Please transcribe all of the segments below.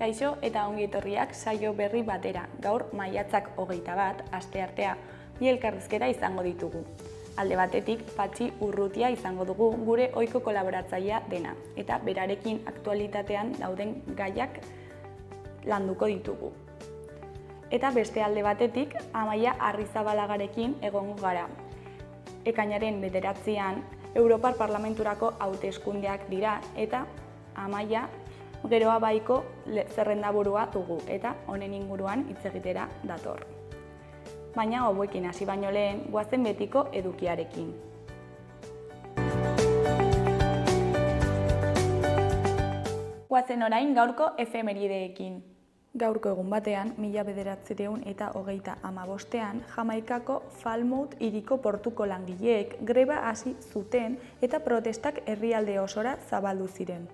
Kaixo eta ongi etorriak saio berri batera. Gaur maiatzak 21, asteartea, bi elkarrizketa izango ditugu. Alde batetik, Patxi Urrutia izango dugu gure ohiko kolaboratzailea dena, eta berarekin aktualitatean dauden gaiak landuko ditugu. Eta beste alde batetik, Amaia Arrizabalagarekin egongo gara. Ekainaren 9an, Europar Parlamenturako hauteskundeak dira, eta Amaia Geroa Baiko zerrendaburua dugu eta honen inguruan hitz egitera dator. Baina hauekin hasi baino lehen, goazen betiko edukiarekin. Goazen orain gaurko efemerideekin. Gaurko egun batean, 1935ean, Jamaikako Falmouth hiriko portuko langileek greba hasi zuten eta protestak herrialde osora zabaldu ziren.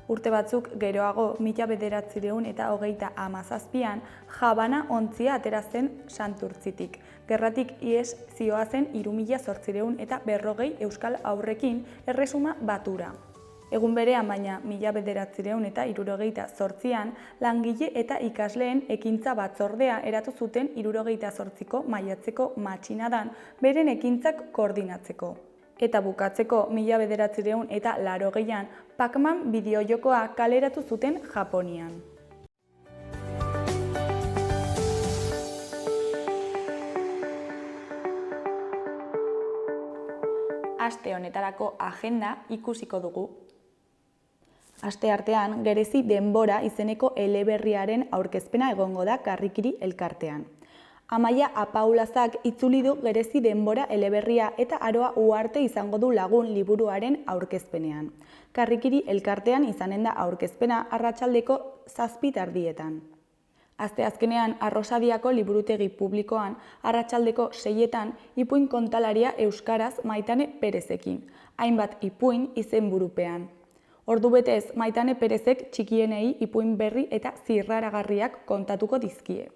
Urte batzuk geroago, 1937an, Habana ontzia atera zen Santurtzitik. Gerratik ihes zihoazen 3.840 euskal haurrekin Erresuma Batura. Egun berean baina 1978an, langile eta ikasleen ekintza batzordea eratu zuten 78ko maiatzeko matxinadan beren ekintzak koordinatzeko. Eta bukatzeko 1980an Pac-Man bideojokoa kaleratu zuten Japonian. Aste honetarako agenda ikusiko dugu. Asteartean, Gerezi Denbora izeneko eleberriaren aurkezpena egongo da Karrikiri elkartean. Amaia Apaulazak itzuli du Gerezi Denbora eleberria eta Aroa Uharte izango du lagun liburuaren aurkezpenean. Karrikiri elkartean izanen da aurkezpena arratsaldeko 7:30. Asteazkenean Arrosadiako liburutegi publikoan arratsaldeko 6etan ipuin kontalaria euskaraz Maitane Perezekin, hainbat ipuin izenburupean. Ordubetez Maitane Perezek txikienei ipuin berri eta zirraragarriak kontatuko dizkie.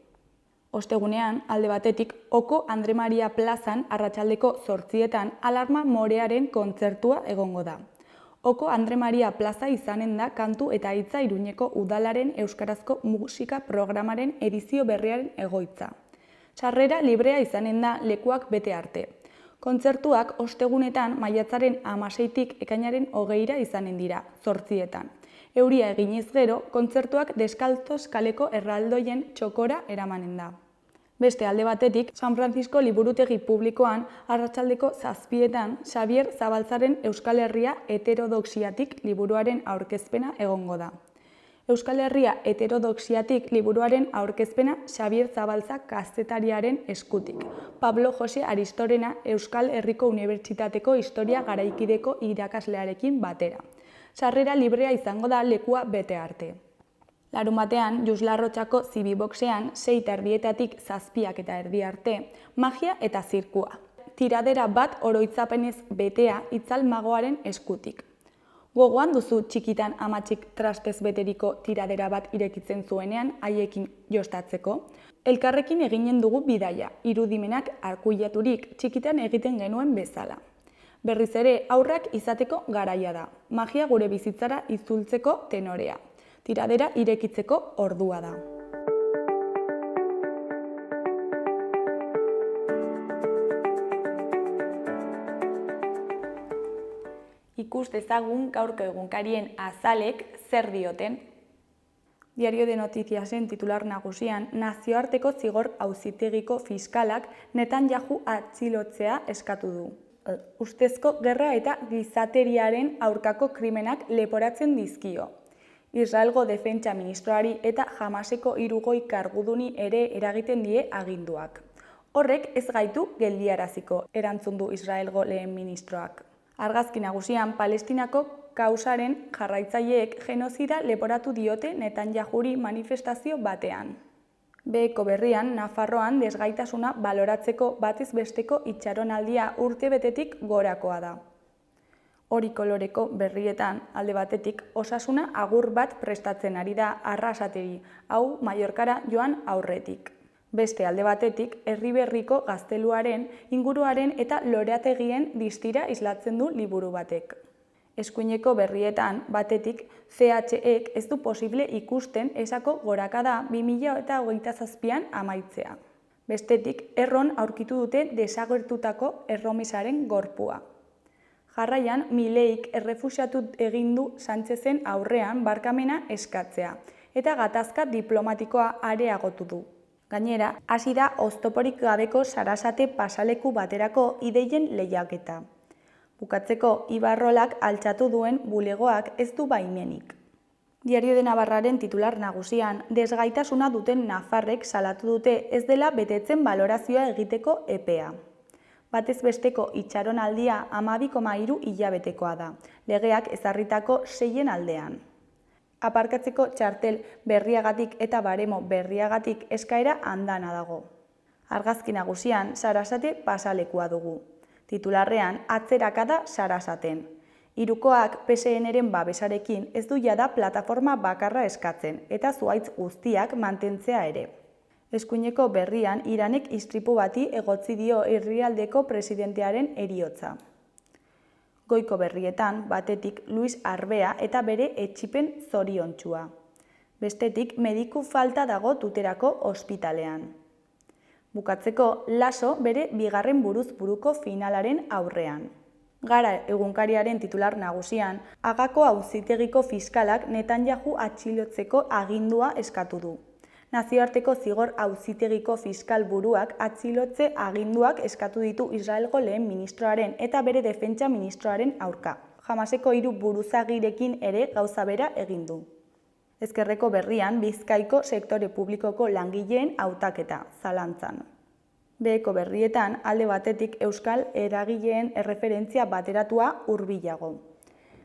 Ostegunean, alde batetik, Oko Andre Maria plazan arratsaldeko 8etan Alarma Morearen kontzertua egongo da. Oko Andre Maria plaza izanen da kantu eta hitza Iruñeko udalaren euskarazko musika programaren edizio berriaren egoitza. Sarrera librea izanen da lekuak bete arte. Kontzertuak ostegunetan maiatzaren 16tik ekainaren 20ra izanen dira, 8etan. Euria eginez gero, kontzertuak Deskaltzos kaleko erraldoien txokora eramanen da. Beste alde batetik, San Francisco liburutegi publikoan arratsaldeko 7etan Xabier Zabaltzaren Euskal Herria heterodoxiatik liburuaren aurkezpena egongo da. Euskal Herria heterodoxiatik liburuaren aurkezpena Xabier Zabaltza kazetariaren eskutik. Pablo Jose Aristorena Euskal Herriko Unibertsitateko Historia Garaikideko irakaslearekin batera. Sarrera librea izango da lekua bete arte. Larunbatean, Juslarrotxako Zibiboxean 6:30 7:30 arte, magia eta zirkua. Tiradera bat oroitzapenez betea itzal magoaren eskutik. Gogoan duzu txikitan amatxik trastez beteriko tiradera bat irekitzen zuenean haiekin jostatzeko? Elkarrekin eginen dugu bidaia, irudimenak arkuilaturik txikitan egiten genuen bezala. Berriz ere, aurrak izateko garaia da. Magia gure bizitzara itzultzeko tenorea. Tiradera irekitzeko ordua da. Ikus dezagun gaurko egunkarien azalek zer dioten. Diario de Notiziasen titular nagusian, nazioarteko zigor auzitegiko fiskalak Netanyahu atxilotzea eskatu du. Ustezko gerra eta gizateriaren aurkako krimenak leporatzen dizkio. Israelgo defentsa ministroari eta Hamaseko 3 karguduni ere eragiten die aginduak. Horrek ez gaitu geldiaraziko, erantzun du Israelgo lehen ministroak. Argazki nagusian, Palestinako kausaren jarraitzaileek genozida leporatu diote Netanyahuri manifestazio batean. Beheko berrian, Nafarroan desgaitasuna baloratzeko batez besteko itxaronaldia urtebetetik gorakoa da. Hori koloreko berrietan, alde batetik, osasuna agur bat prestatzen ari da Arrasateri, hau Mallorcara joan aurretik. Beste alde batetik, Erriberriko gazteluaren, inguruaren eta lorategien distira islatzen du liburu batek. Eskuineko berrietan, batetik, CHEk ez du posible ikusten esako gorakada 2027an amaitzea. Bestetik, erron aurkitu dute desagertutako erromesaren gorpua. Jarraian, Mileik errefuxiatu egin du Sánchezen aurrean barkamena eskatzea, eta gatazka diplomatikoa areagotu du. Gainera, hasi da oztoporik gabeko Sarasate pasaleku baterako ideien lehiaketa. Bukatzeko, Ibarrolak altxatu duen bulegoak ez du baimenik. Diario de Navarraren titular nagusian, desgaitasuna duten nafarrek salatu dute ez dela betetzen balorazioa egiteko epea. Batez besteko itxaronaldia 12,3 hilabetekoa da, legeak ezarritako 6 aldean. Aparkatzeko txartel berriagatik eta baremo berriagatik eskaera andana dago. Argazki nagusian, Sarasate pasalekua dugu. Titularrean, atzerakada Sarasaten. Hirukoak PSN-ren babesarekin ez du jada plataforma bakarra eskatzen, eta zuhaitz guztiak mantentzea ere. Eskuineko berrian, Iranek istripu bati egotzi dio herrialdeko presidentearen heriotza. Goiko berrietan, batetik Luis Arbea eta bere etsipen zoriontsua. Bestetik, mediku falta dago Tuterako ospitalean. Bukatzeko, Lasso bere bigarren buruz buruko finalaren aurrean. Gara egunkariaren titular nagusian, Hagako Auzitegiko fiskalak Netanyahu atxilotzeko agindua eskatu du. Nazioarteko zigor auzitegiko fiskal buruak atxilotze aginduak eskatu ditu Israelgo lehen ministroaren eta bere defentsa ministroaren aurka. Hamaseko 3 buruzagirekin ere gauza bera egin du. Ezkerreko berrian, Bizkaiko sektore publikoko langileen hautaketa, zalantzan. Beheko berrietan, alde batetik euskal eragileen erreferentzia bateratua hurbilago.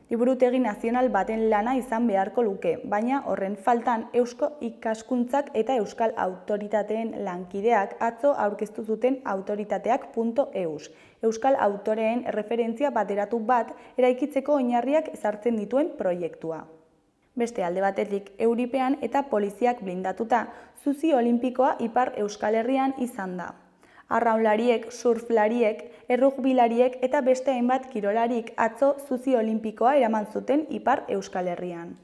Liburutegi nazional baten lana izan beharko luke, baina horren faltan eusko ikaskuntzak eta euskal autoritateen lankideak atzo aurkeztu zuten autoritateak.eus. Euskal autoreen erreferentzia bateratu bat eraikitzeko oinarriak ezartzen dituen proiektua. Beste alde batetik, Euripean eta poliziak blindatuta, zuzi olimpikoa Ipar Euskal Herrian izan da. Arraunlariek, surflariek, errugbilariek eta beste hainbat kirolarik atzo zuzi olimpikoa eraman zuten Ipar Euskal Herrian.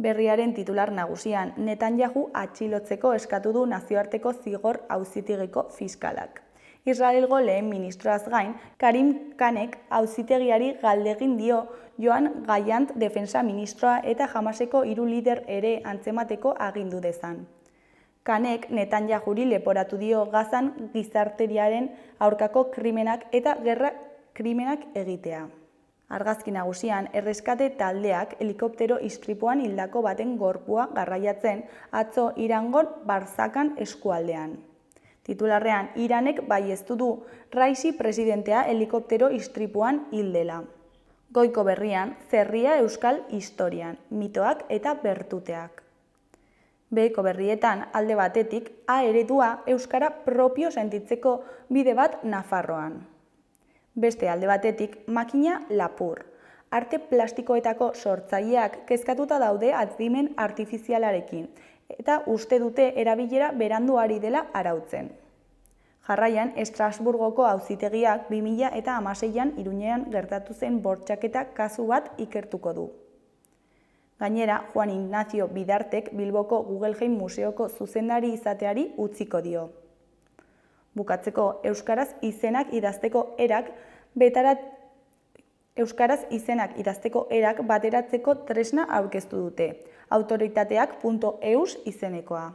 Berriaren titular nagusian, Netanyahu atxilotzeko eskatu du nazioarteko zigor auzitegiko fiskalak. Israelgo lehen ministroaz gain, Karim Khanek auzitegiari galdegin dio Joan Gallant defensa ministroa eta Hamaseko 3 lider ere antzemateko agindu dezan. Khanek Netanyahuri leporatu dio Gazan gizarteriaren aurkako krimenak eta gerra krimenak egitea. Argazki nagusian, erreskate taldeak helikoptero istripuan hildako baten gorpua garraiatzen atzo Irangon Barzakan eskualdean. Titularrean, Iranek baieztu du Raisi presidentea helikoptero istripuan hildela. Goiko berrian, Zerria Euskal Historian, mitoak eta bertuteak. Beheko berrietan, alde batetik, A eredua euskara propio sentitzeko bide bat Nafarroan. Beste alde batetik, makina lapur. Arte plastikoetako sortzaileak kezkatuta daude adimen artifizialarekin, eta uste dute erabilera berandu ari dela arautzen. Jarraian, Estrasburgoko auzitegiak 2016an Iruñean gertatu zen bortxaketa kasu bat ikertuko du. Gainera, Juan Ignacio Bidartek Bilboko Guggenheim Museoko zuzendari izateari utziko dio. Bukatzeko, euskaraz izenak idazteko erak bateratzeko tresna aurkeztu dute, autoritateak.eus izenekoa.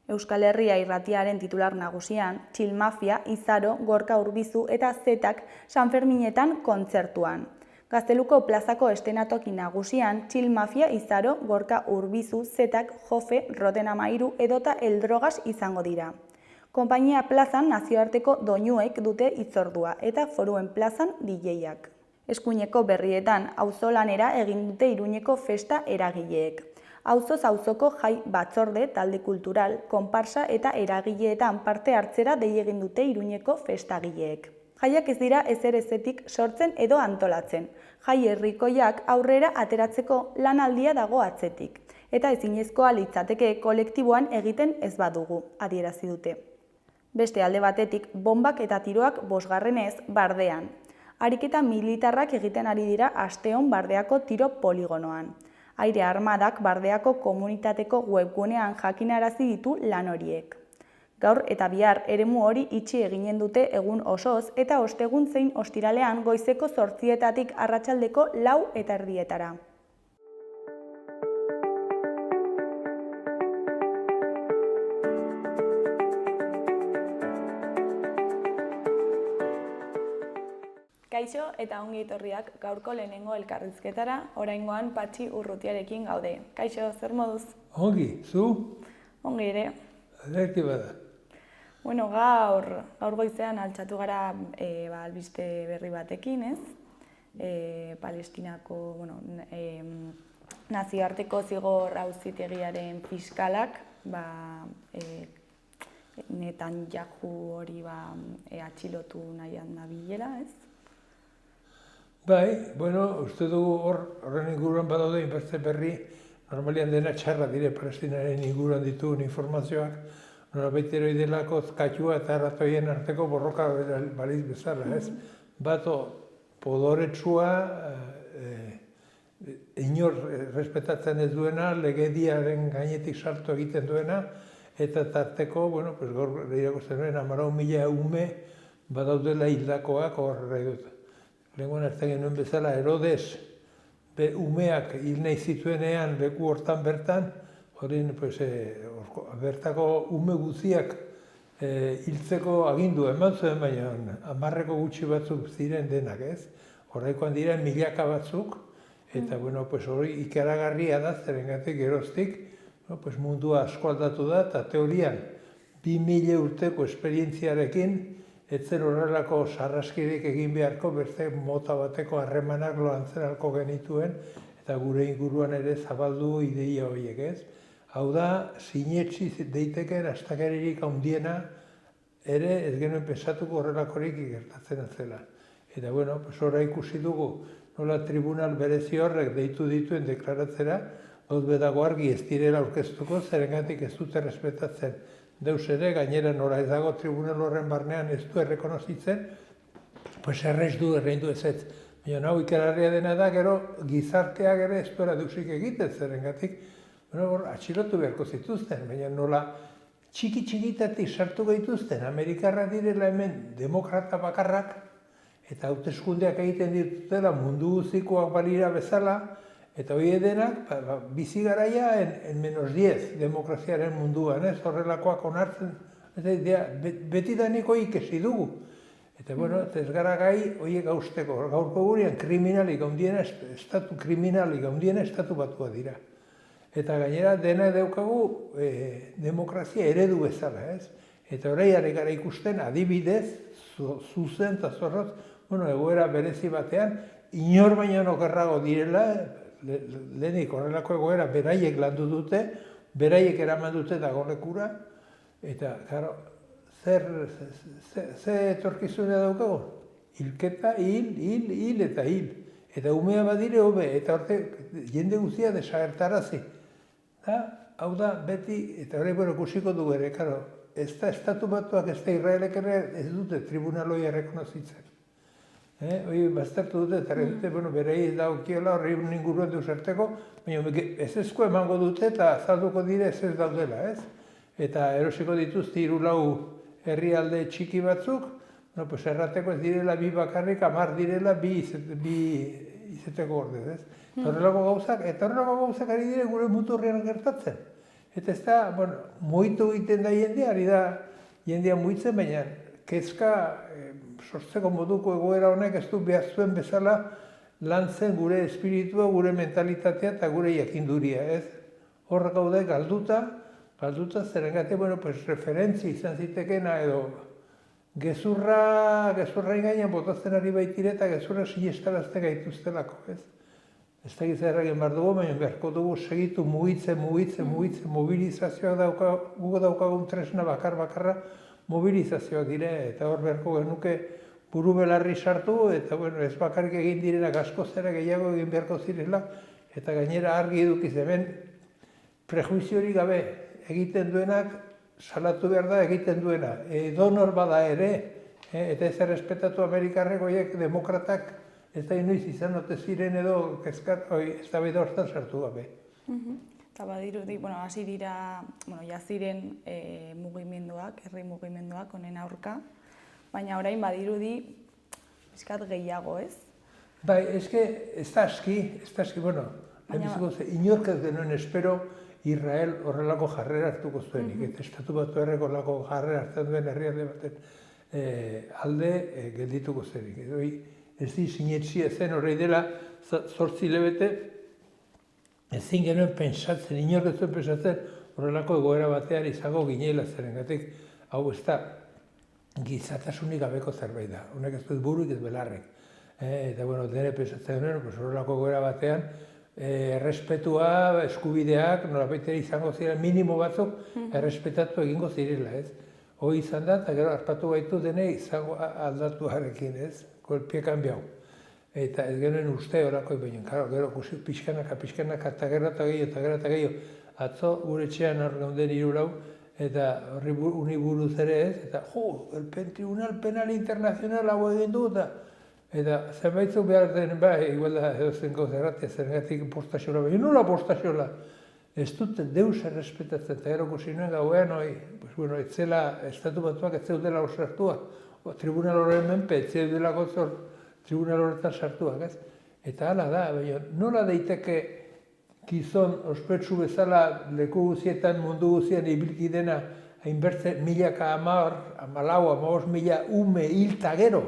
Euskal Herria irratiaren titular nagusian, Txil Mafia, Izaro, Gorka Urbizu eta Zetak Sanferminetan kontzertuan. Gazteluko plazako estenatoki nagusian, Txil Mafia, Izaro, Gorka Urbizu, Zetak, Jofe, Roten Amairu edota Eldrogas izango dira. Konpainia plazan nazioarteko doinuek dute hitzordua eta foruen plazan DJak. Eskuineko berrietan, auzolanera egin dute Iruñeko festa eragileek. Auzoz auzoko jai batzorde, talde kultural, konparsa eta eragileetan parte hartzera dei egin dute Iruñeko festagileek. Jaiak ez dira ezerezetik sortzen edo antolatzen. Jai herrikoiak aurrera ateratzeko lanaldia dago atzetik. Eta ezinezkoa litzateke kolektiboan egiten ez badugu, adierazi dute. Beste alde batetik, bombak eta tiroak bosgarrenez bardean. Ariketa militarrak egiten ari dira asteon Bardeako tiro poligonoan. Aire Armadak Bardeako komunitateko webgunean jakinarazi ditu lan horiek. Gaur eta bihar eremu hori itxi eginen dute egun osoz eta ostegun zein ostiralean goizeko 8:00 arratsaldeko 4:30. Kaixo eta ongi etorriak gaurko lehenengo elkarrizketara, oraingoan Patxi Urrutiarekin gaude. Kaixo, zer moduz? Ongi, zu? Ongi ere. Ederki bada. Bueno, gaur goizean altxatu gara albiste berri batekin, ez? Palestinako, nazioarteko zigor auzitegiaren fiskalak, Netanyahu hori atxilotu nahian nabilela, ez? Bai, uste dugu horren inguruan badaude inbeste berri, normalian dena txarra dire Palestinaren inguruan ditugun informazioak, norabaitero idelako katua eta ratoien arteko borroka baliz bezala, ez? Bato podoretsua, inor respetatzen ez duena, legediaren gainetik sartu egiten duena, eta tarteko, gaur irakurtzen duen, 14.000 ume badaudela hildakoak horre dut. Lehenkoan hartzen genuen bezala, Herodes umeak hil nahi zituenean leku hortan bertan, bertako ume guziak hiltzeko agindua eman zuen, baina 10 gutxi batzuk ziren denak, ez? Horrekoan diren milaka batzuk, eta hori ikaragarria da, zerengatik geroztik, mundua asko aldatu da, eta teorian 2000 urteko esperientziarekin etzen horrelako sarraskirik egin beharko beste mota bateko harremanak loantzeralko genituen, eta gure inguruan ere zabaldu ideia horiek, ez? Hau da, sinetsi deiteken astakeririk handiena ere ez genuen pensatuko horrelakorik gertatzen zela. Eta horra ikusi dugu, nola tribunal berezi horrek deitu dituen deklaratzera, gauz bedago argi ez direla aurkeztuko, zerengatik ez dute respetatzen deus ere, gainera nola ez dago tribunal horren barnean ez du errekonozitzen, errez du, erreindu ez ez. Baina hau ikerarria dena da, gero gizarteak ere ez duela deusik egiten, zerengatik, atxilotu beharko zituzten, baina nola txiki-txikitatik sartu gaituzten, Amerikarra direla hemen demokrata bakarrak, eta hauteskundeak egiten ditutela mundu guztikoak balira bezala, eta hori edenak, bizi garaia en -10 demokraziaren munduan, ez? Horrelakoak onartzen, beti daniko ikesi dugu. Eta ez gara gai horiek hausteko, gaurko gurean kriminalik handiena, estatu kriminalik handiena estatu batua dira. Eta gainera dena daukagu demokrazia eredu bezala, ez? Eta horreiare gara ikusten adibidez, zuzen eta zorrotz, egoera berezi batean, inor baino okerrago direla, lehenik horrelako egoera beraiek landu dute, beraiek eraman dute dagoenekura, eta, karo, ze etorkizunea daukago? Hilketa, hil eta hil. Eta umea badire hobe, eta horte jende guztia desagertarazi. Hau da, beti, eta hori ikusiko du ere, karo, ez da estatu batuak, ez da Israelek ere ez dute tribunaloi errekonozitzen. Hori baztertu dute, eta dute, berei ez daukiola horri inguruan deusarteko, baina ez ezko emango dute eta azalduko dire ez ez daudela, ez? Eta erosiko dituzte 3-4 herrialde txiki batzuk, errateko ez direla 2 bakarrik, 10 direla 2 izeteko ordez, ez? Eta horrelako gauzak ari dire gure muturrean gertatzen. Eta ez da, moitu egiten da jendea, ari da jendea moitzen, baina kezka sortzeko moduko egoera honek ez du behar zuen bezala lantzen gure espiritua, gure mentalitatea eta gure jakinduria, ez? Horrek gaude galduta zerengate, referentzia izan zitekena edo gezurra ingainan botatzen ari baitire eta gezurra sinestarazte gaituztelako, ez? Ez da gizarra egin behar dugu, baina beharko dugu segitu mugitzen, mobilizazioak daukagun tresna bakarra mobilizazioak dire, eta hor beharko genuke buru belarri sartu, eta ez bakarrik egin direnak asko zera gehiago egin beharko zirela, eta gainera argi edukiz hemen prejuiziorik gabe egiten duenak salatu behar da egiten duena. Edonor bada ere, Eta ez errespetatu Amerikarrek horiek demokratak ez da inoiz izan ote ziren edo eztabaida hortan sartu gabe. Eta badirudi, hasi dira, ja ziren mugimenduak, herri mugimenduak honen aurka, baina orain badirudi pixkat gehiago, ez? Bai, ez da aski, inork ez denuen espero Israel horrelako jarrera hartuko zuenik, eta Estatu Batuarrek horrelako jarrera hartzen duen herrialde baten alde geldituko zenik. Ez di sinetxia zen horrei dela 8 hilabete, ezin genuen pentsatzen, inork ez zuen pentsatzen horrelako egoera batean izango ginela zerengatik, hau ez da gizatasunik gabeko zerbait da, honek ez dut buruik ez belarrek. Eta, dene pentsatzen genuen, horrelako egoera batean, errespetua, eskubideak, nolabaitera izango ziren minimo batzuk errespetatu egingo zirela, ez? Hoi izan da, eta gero harpatu gaitu dene izango aldatuarekin, ez? Golpie kanbiau. Eta ez genuen uste horako, baina, gero pixkanaka, eta gero eta gehiago, atzo gure etxean hor gaunden 3 eta horri uni buruz ere ez, eta el Tribunal Penal Internacional hau egin du, eta zenbaitzuk behar den, igual da edo zen gauzerratia, zergatik postaziola, baina nola postaziola? Ez dute deus errespetatzen, eta gero kusinuen gauean, ez zela, Estatu Batuak ez zeudela hor sartuak, tribunal horren menpe, ez zeudela gotzor tribunal horretan sartuak, ez? Eta hala da, baina nola daiteke gizon ospetsu bezala leku guzietan, mundu guzien ibilki dena, hainbertze 14,000 ume hilta gero.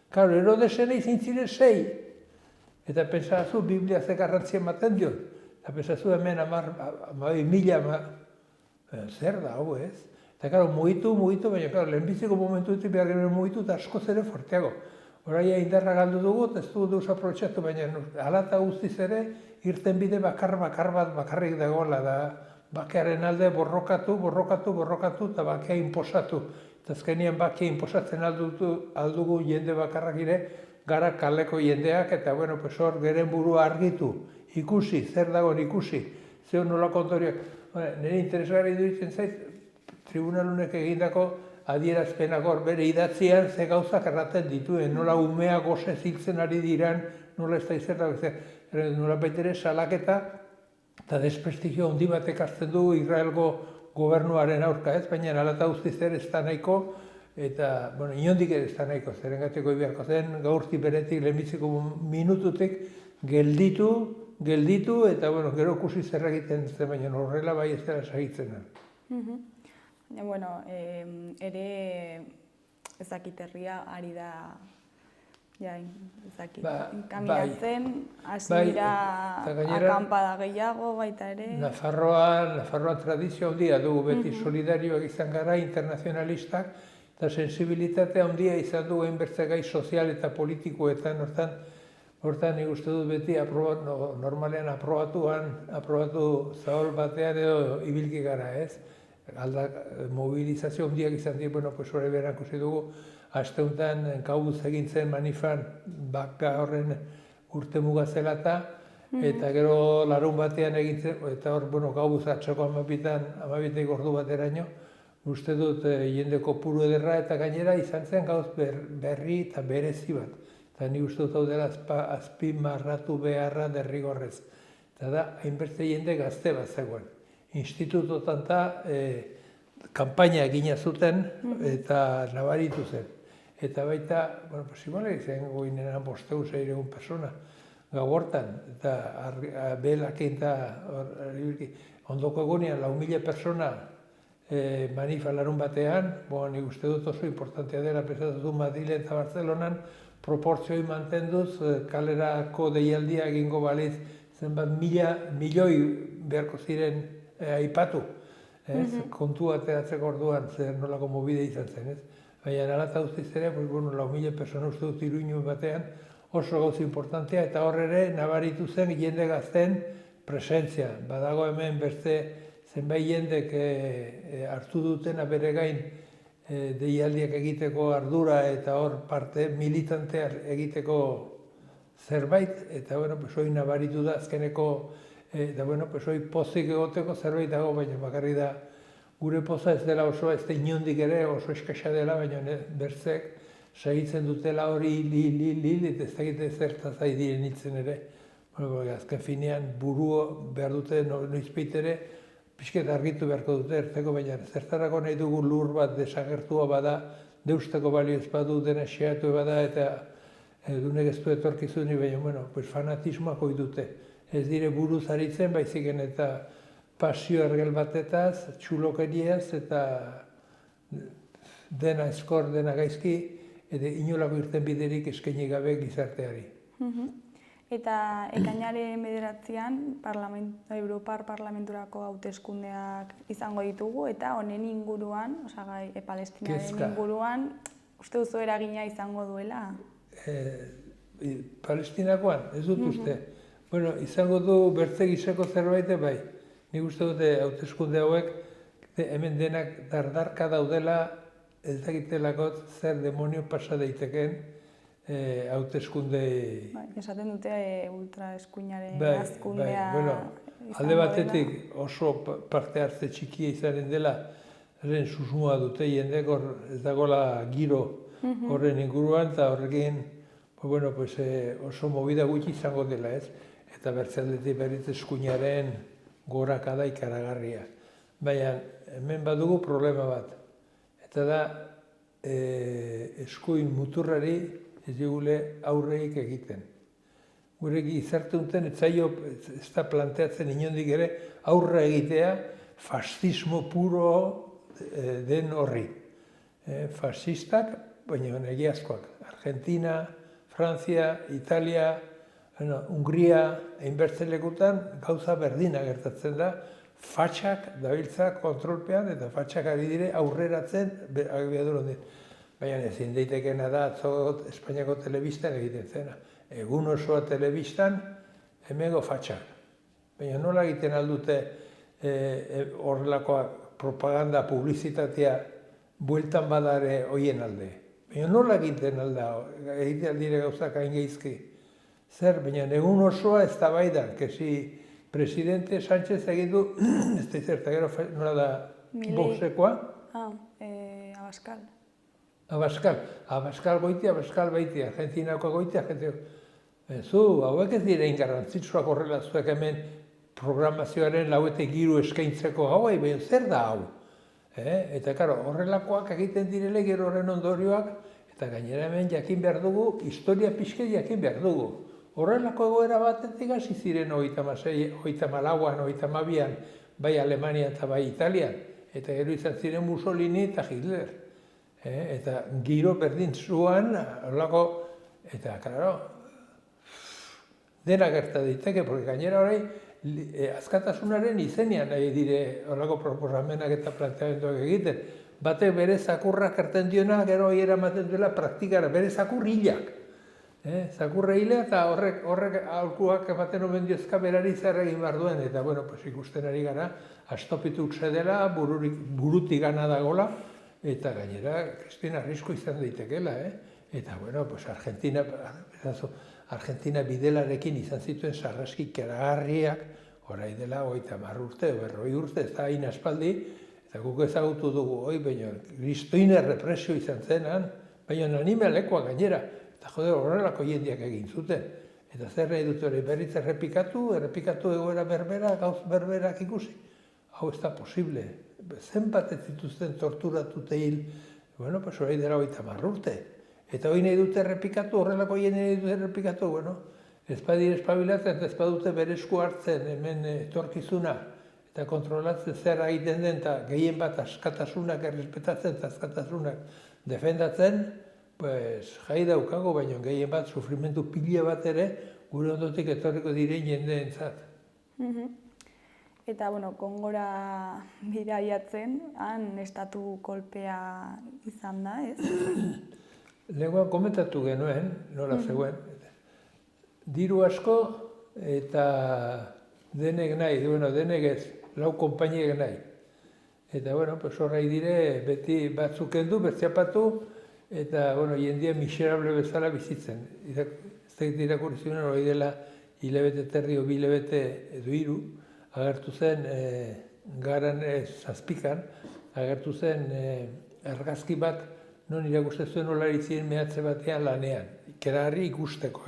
Claro, Herodesen izin ziren 6. Eta pensazu, Biblia ze garrantzia ematen dion. Eta pensazu hemen 12,000, zer da, hau ez? Eta, claro, mugitu, baina, lehenbiziko momentuetik behar genuen mugitu eta askoz ere forteago. Horaia indarra galdu dugu, ez dugu deus aprobetxatu, baina hala eta guztiz ere, irten bide bakar bat bakarrik dagoela da bakearen alde borrokatu, eta bakea inposatu. Eta azkenean bakea inposatzen aldugu jende bakarrak ere, gara kaleko jendeak, eta hor geren burua argitu, ikusi, zer dagoen ikusi, zeu nolako ondoriak. Nire interesgarri duritzen zait, tribunalunek egindako adierazpenak hor bere idatzian ze gauzak erraten dituen, nola umea goze ziltzen ari diran, nola ez da izerda, nola baitere salaketa eta desprestigio handi batek hartzen du Israelgo gobernuaren aurka ez, baina hala eta guztiz ere ez da nahiko, eta, inondik ere ez da nahiko, zerengatiko beharko zen, gaurti beretik, lehenbiziko minututik gelditu, eta, gero ikusi zer egiten zen, baina horrela bai ez dela segitzen. Baina, ere ezakiterria ari da, kaminatzen, hasi dira akampada gehiago baita ere. Nafarroan tradizio handia dugu beti solidarioak izan gara, internazionalistak, eta sensibilitatea handia izan dugu hainbertze gai sozial eta politikoetan, hortan nik uste dut beti normalean aprobatu zahol batean edo ibilki gara, ez? Mobilizazio handiak izan dira, hori beran ikusi dugu, aste honetan gauz egin zen manifan baka horren urte mugazela eta gero larun batean egin zen, eta hor gauz atxoko 12 ordu bateraino, uste dut jende kopuru ederra eta gainera izan zen gauz berri eta berezi bat. Eta ni uste dut hau dela azpimarratu beharra derrigorrez. Eta da, hainbeste jende gazte bat zegoen. Institutotan kanpaina egina zuten eta nabaritu zen. Eta baita, igual izan goinenan 500-600 persona gau hortan, eta belakin eta ondoko egunean 4.000 persona manifa larun batean, nik uste dut oso importantea dela, pesatu Madrilen eta Barcelonan, proportzioi mantenduz, kalerako deialdia egingo baliz, zenbat milioi beharko ziren aipatu, kontu ateratzeko orduan, zer nolako mobide izan zen, ez? Baina nala eta guztiz ere, 4.000 persona uste dut Iruñu batean oso gauza importantea, eta hor ere nabaritu zen jende gazten presentzia. Badago hemen beste zenbait jendek hartu dutena bere gain deialdiak egiteko ardura eta hor parte militantea egiteko zerbait, eta hori nabaritu da azkeneko, eta hori pozik egoteko zerbait dago, baina bakarri da gure poza ez dela oso, ez da inondik ere oso eskasa dela, baina berzek segitzen dutela hori hil, eta ez dakite zertaz ari diren hiltzen ere. Bueno, azken finean buru behar dute noizpeit ere, pixket argitu beharko dute erteko, baina zertarako nahi dugu lur bat desagertua bada, deusteko balio ez badu dena xeatu bada, eta dunek ez du etorkizuni, baina, bueno, fanatismoak hoi dute. Ez dire buruz aritzen, baiziken eta pasio ergel batetaz, txulokeriaz, eta dena eskor, dena gaizki, eta inolako irten biderik eskaini gabe gizarteari. Eta ekainaren 9an Europar Parlamenturako hauteskundeak izango ditugu, eta honen inguruan, osagai Palestinaren inguruan, uste duzu eragina izango duela? Palestinakoan, ez dut uste. Bueno, izango du bertze giseko zerbait, bai. Nik uste dute hauteskunde hauek, hemen denak dardarka daudela, ez dakitelako zer demonio pasa daiteken hauteskunde... Esaten dute ultraeskuinaren azkundea izango dela. Alde batetik oso parte hartze txikia izanen dela, susmoa dute jendek ez dagoela giro horren inguruan, eta horrekin oso movida gutxi izango dela, ez? Eta bertzaldetik berriz eskuinaren gorakada ikaragarria. Baina hemen badugu problema bat. Eta da, eskuin muturrari ez digule aurreik egiten. Gure gizarte duten ez da planteatzen inondik ere aurre egitea fascismo puro den horri. Fascistak, baina egiazkoak. Argentina, Frantzia, Italia, Hungria, hainbertzen lekutan gauza berdina gertatzen da, fatxak dabiltza kontrolpean eta fatxak ari dire aurreratzen abiadura hondi. Baina ezin daitekena da Espainiako telebistan egiten zena. Egun osoa telebistan, hemengo fatxak. Baina nola egiten aldute horrelakoa propaganda, publizitatea bueltan badare hoien alde. Baina nola egiten alda, egiten aldire gauzak hain geizki. Zer, baina egun osoa ez da baidan, kezi presidente Sánchez egin du, ez da izerta gero, nola da, Voxekoa? Abascal. Abascal goiti, Abascal baiti, Argentinako goiti, zu, hauek ez direin garrantzitsuak horrela zuek hemen programazioaren lauete giru eskaintzeko hauai, baina zer da hau? Eta, karo, horrelakoak egiten direle gero horren ondorioak, eta gainera hemen jakin behar dugu, historia pixke jakin behar dugu. Horrelako egoera batetik hasi ziren 36, 34an, 32an, bai Alemania eta bai Italian, eta gero izan ziren Mussolini eta Hitler. Eta giro berdin zuan, horrelako, eta, klaro, dena gerta daiteke, porque gainera horrei, askatasunaren izenean nahi dire horrelako proposamenak eta planteamenduak egiten. Batek bere zakurrak erten diona, gero hiera ematen duela praktikara, bere zakur hilak. Zakurra hila eta horrek aurkuak ematen omen diozka berari zer egin behar duen. Eta, ikusten ari gara, astopituk dela, burutik gana dagola, eta gainera, kristina arrisko izan daitekela. Eta, Argentina bidelarekin izan zituen sarraski keragarriak, orai dela 30 urte, 40 urte, ez da hain aspaldi, eta guk ezagutu dugu, baina kristoine represio izan zenan, baina animalekoa gainera. Eta horrelako jendeak egin zuten. Eta zer nahi dut hori berriz errepikatu egoera berbera, gauz berberak ikusi. Hau ez da posible. Zenbat ez zituzten torturatute hil, hori dela 30 urte. Eta hori nahi dute errepikatu, horrelako jende nahi dute errepikatu, ez badire espabilatzen, ez badute bere esku hartzen hemen etorkizuna, eta kontrolatzen zer egiten den, eta gehien bat askatasunak errespetatzen eta askatasunak defendatzen, jai daukago, baina gehien bat, sufrimentu pila bat ere, gure ondotik etorriko diren jendeentzat. Eta, Kongora bidaiatzen, han estatu kolpea izan da, ez? Lehenkoan komentatu genuen, nola zegoen, diru asko eta denek nahi, denek ez, lau konpainiek nahi. Eta, horrai dire, beti batzuk kendu, bertziapatu, eta, jendia miserable bezala bizitzen. Ez dakit irakurrizionen hori dela hilabete terri o bilabete edo 3, agertu zen, garan zazpikan, agertu zen argazki bat non irakusten zuen nola ari ziren mehatze batean lanean. Ikeragarri ikusteko,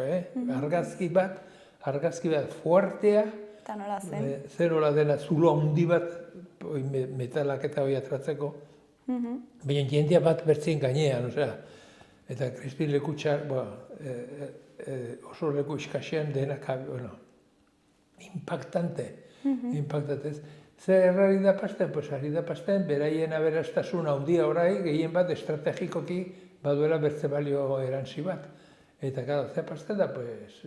argazki bat fuertea, Eta nola zen? zer nola dena zulo handi bat, metalak eta hori atratzeko, baina jendea bat bertzien gainean, osea, eta Crispin lekutxa, oso leku iskasean denak, bueno, impactante, ez. Zer errari da pasten? Pues ari da pasten, beraien aberastasun handia orai, gehien bat estrategikoki baduela bertze balio erantzi bat. Eta, gara, zer pasten da, pues,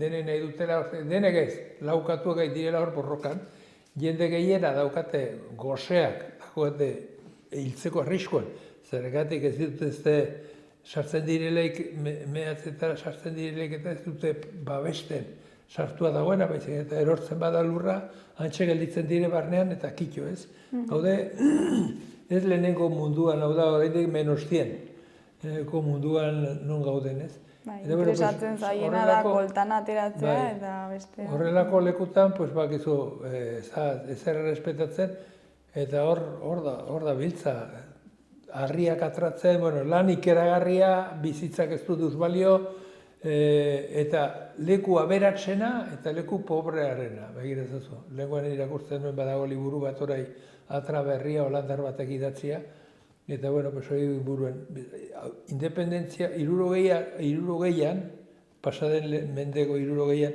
dene nahi dutela, denek ez, laukatu gai direla hor borrokan, jende gehiena daukate goseak, dagoete hiltzeko arriskoan, zergatik ez dituzte sartzen direleik, mehatzetara sartzen direleik eta ez dute babesten sartua dagoena, baizik eta erortzen bada lurra, antxe gelditzen dire barnean eta kitxo, ez? Gaude, ez lehenengo munduan, hau da, oraindik menostien, lehenengo munduan non gauden, ez? Interesatzen zaiena da koltan ateratzea eta beste... Horrelako lekutan, pues bakizu, ezer errespetatzen, eta hor da biltza, harriak atratzen, bueno, lan ikeragarria, bizitzak ez dut balio, eta leku aberatsena eta leku pobrearena, begira ezazu. Lehenkoan irakurtzen nuen badago liburu bat orai Atra berria, holandar batek idatzia, eta, bueno, pues hori buruen, independentzia, 60an, pasaden mendeko 60an,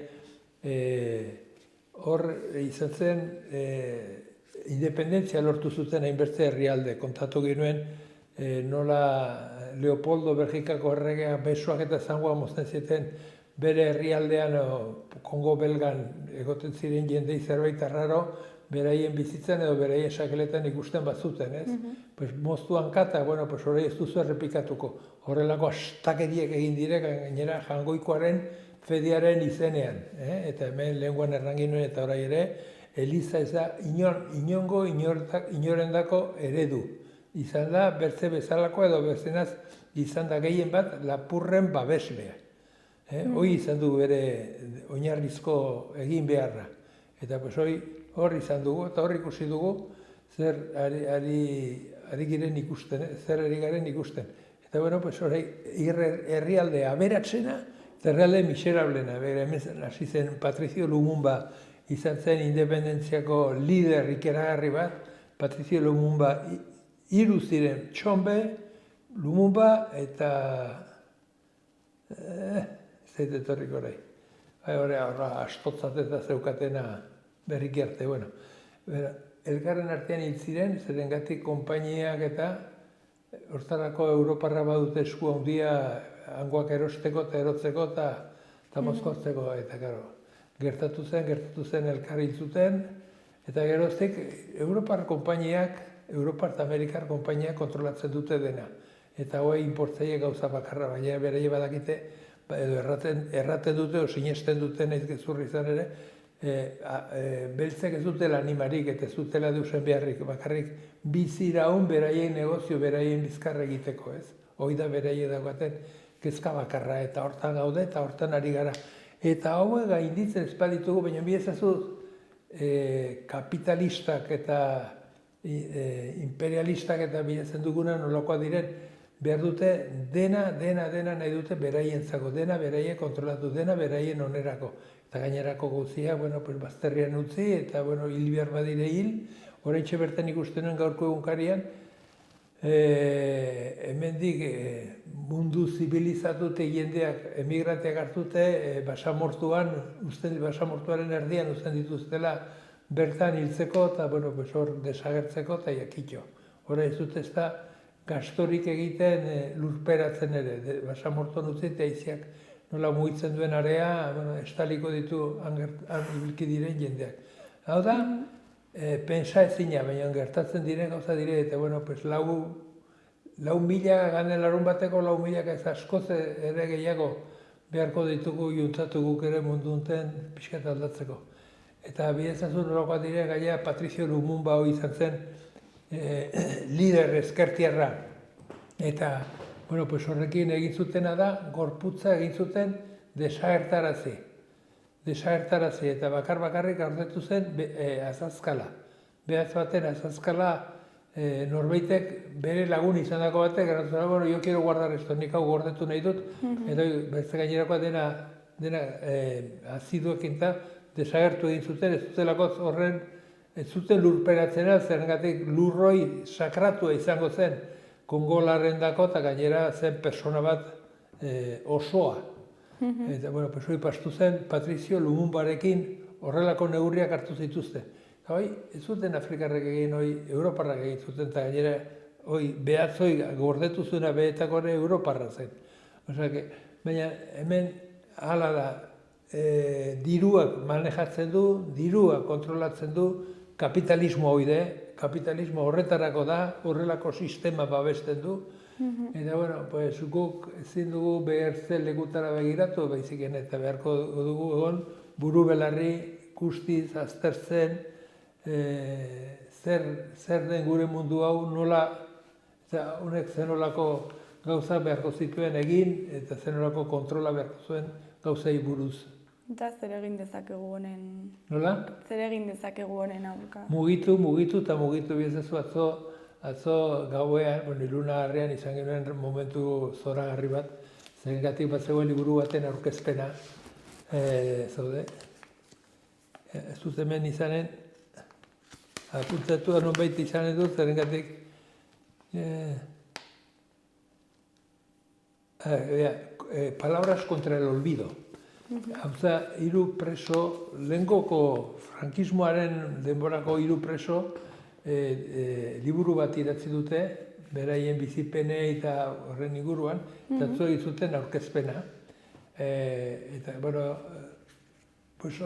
hor izan zen, independentzia lortu zuten hainbeste herrialde, kontatu genuen, nola Leopoldo Belgikako erregea besoak eta zangoa mozten zieten bere herrialdean, Kongo belgan egoten ziren jendei zerbait arraro, beraien bizitzen edo beraien sakeletan ikusten bazuten, ez? Pues moztu hankata, bueno, pues hori ez duzu errepikatuko. Horrelako astakeriek egin direk, gainera jangoikoaren fediaren izenean, eta hemen lehenguan errangin nuen eta orai ere, Eliza ez da inongo inorendako eredu. Izan da, bertze bezalako edo berzenaz izan da gehien bat lapurren babeslea. Hoi izan du bere oinarrizko egin beharra. Eta pues hor izan dugu eta hor ikusi dugu zer ari garen ikusten, zer ari garen ikusten. Eta bueno, pues hori herrialde aberatsena eta herrialde miserablena. Hemen hasi zen Patricio Lumumba izan zen independentziako lider ikeragarri bat, Patricio Lumumba 3 ziren, Txombe, Lumumba eta... zait etorriko orai. Horra astotzat eta zeukatena berriki arte, bueno. Elkarren artean hil ziren, zerengatik konpainiak eta hortarako Europarra badute esku handia hangoak erosteko eta erotzeko eta mozkortzeko, eta gero. Gertatu zen elkar hil zuten, eta geroztik Europar konpainiak, Europar eta Amerikar konpainiak kontrolatzen dute dena. Eta hoi inportzaile gauza bakarra, baina beraie badakite, edo erraten dute, o sinesten duten ez gezurri izan ere, beltzek ez dutela animarik eta ez dutela deusen beharrik, bakarrik biziraun beraien negozio, beraien bizkarra egiteko, ez? Hoi da beraie dagoaten kezka bakarra eta hortan gaude eta hortan ari gara. Eta hau gainditzen ez baditugu, baina bi ezazu kapitalistak eta imperialistak eta bilatzen duguna nolakoa diren, behar dute dena nahi dute beraientzako, dena beraie kontrolatu, dena beraien onerako. Eta gainerako guzia, bueno, pues bazterrian utzi eta, bueno, hil behar badire hil. Oraintxe bertan ikusten nuen gaurko egunkarian, hemendik mundu zibilizatute jendeak, emigranteak hartute, basamortuaren erdian uzten dituztela bertan hiltzeko eta, bueno, pues hor desagertzeko eta jakitxo. Hora ez dut ez da gastorik egiten lurperatzen ere, basamortuan utzi eta iziak nola mugitzen duen area, estaliko ditu ibilki diren jendeak. Hau da, pensa ezina, baina gertatzen diren gauza dire, eta bueno, pues 4.000 gane larun bateko 4.000 ez askoz ere gehiago beharko ditugu juntzatu guk ere mundu unten pixkat aldatzeko. Eta bidezazun nolakoa dire, gaia Patricio Lumumba hori izan zen lider ezkertiarra. Eta, bueno, pues horrekin egin zutena da, gorputza egin zuten desagertarazi. Desagertarazi, eta bakarrik ardetu zen azazkala. Behaz baten azazkala norbaitek bere lagun izandako batek, erantzuna, bueno, yo quiero guardar esto, nik hau gordetu nahi dut, eta beste gainerakoa dena aziduekin eta desagertu egin zuten, ez zutelako horren, ez zuten lurperatzena, zergatik lurroi sakratua izango zen Kongolaren dako, eta gainera zen persona bat osoa. Eta, bueno, pues hori pastu zen Patrizio Lumumbarekin horrelako neurriak hartu zituzten. Eta hoi, ez zuten Afrikarrek egin, hoi Europarrak egin zuten, eta gainera hoi behatzoi gordetu zuena behetako ere Europarra zen. Baina hemen hala da, diruak manejatzen du, diruak kontrolatzen du, kapitalismo hoi de, kapitalismo horretarako da, horrelako sistema babesten du, eta, bueno, pues, guk ezin dugu behertzen lekutara begiratu, baiziken eta beharko dugu egon buru belarri guztiz aztertzen zer den gure mundu hau nola, eta honek zenolako gauza beharko zituen egin, eta zenolako kontrola beharko zuen gauzei buruz. Eta zer egin dezakegu honen... Nola? Zer egin dezakegu honen aurka? Mugitu eta mugitu bizazu atzo gauean, Iluna harrean izan genuen momentu zoragarri bat, zergatik bat zegoen liburu baten aurkezpena, zaude. Ez dut hemen izanen, apuntzatu nonbait izanen dut, zergatik palabras contra el olvido. Hauza, 3 preso, lehengoko frankismoaren denborako 3 preso liburu bat idatzi dute, beraien bizipenei eta horren inguruan, eta zuek zuten aurkezpena. Eta, bueno,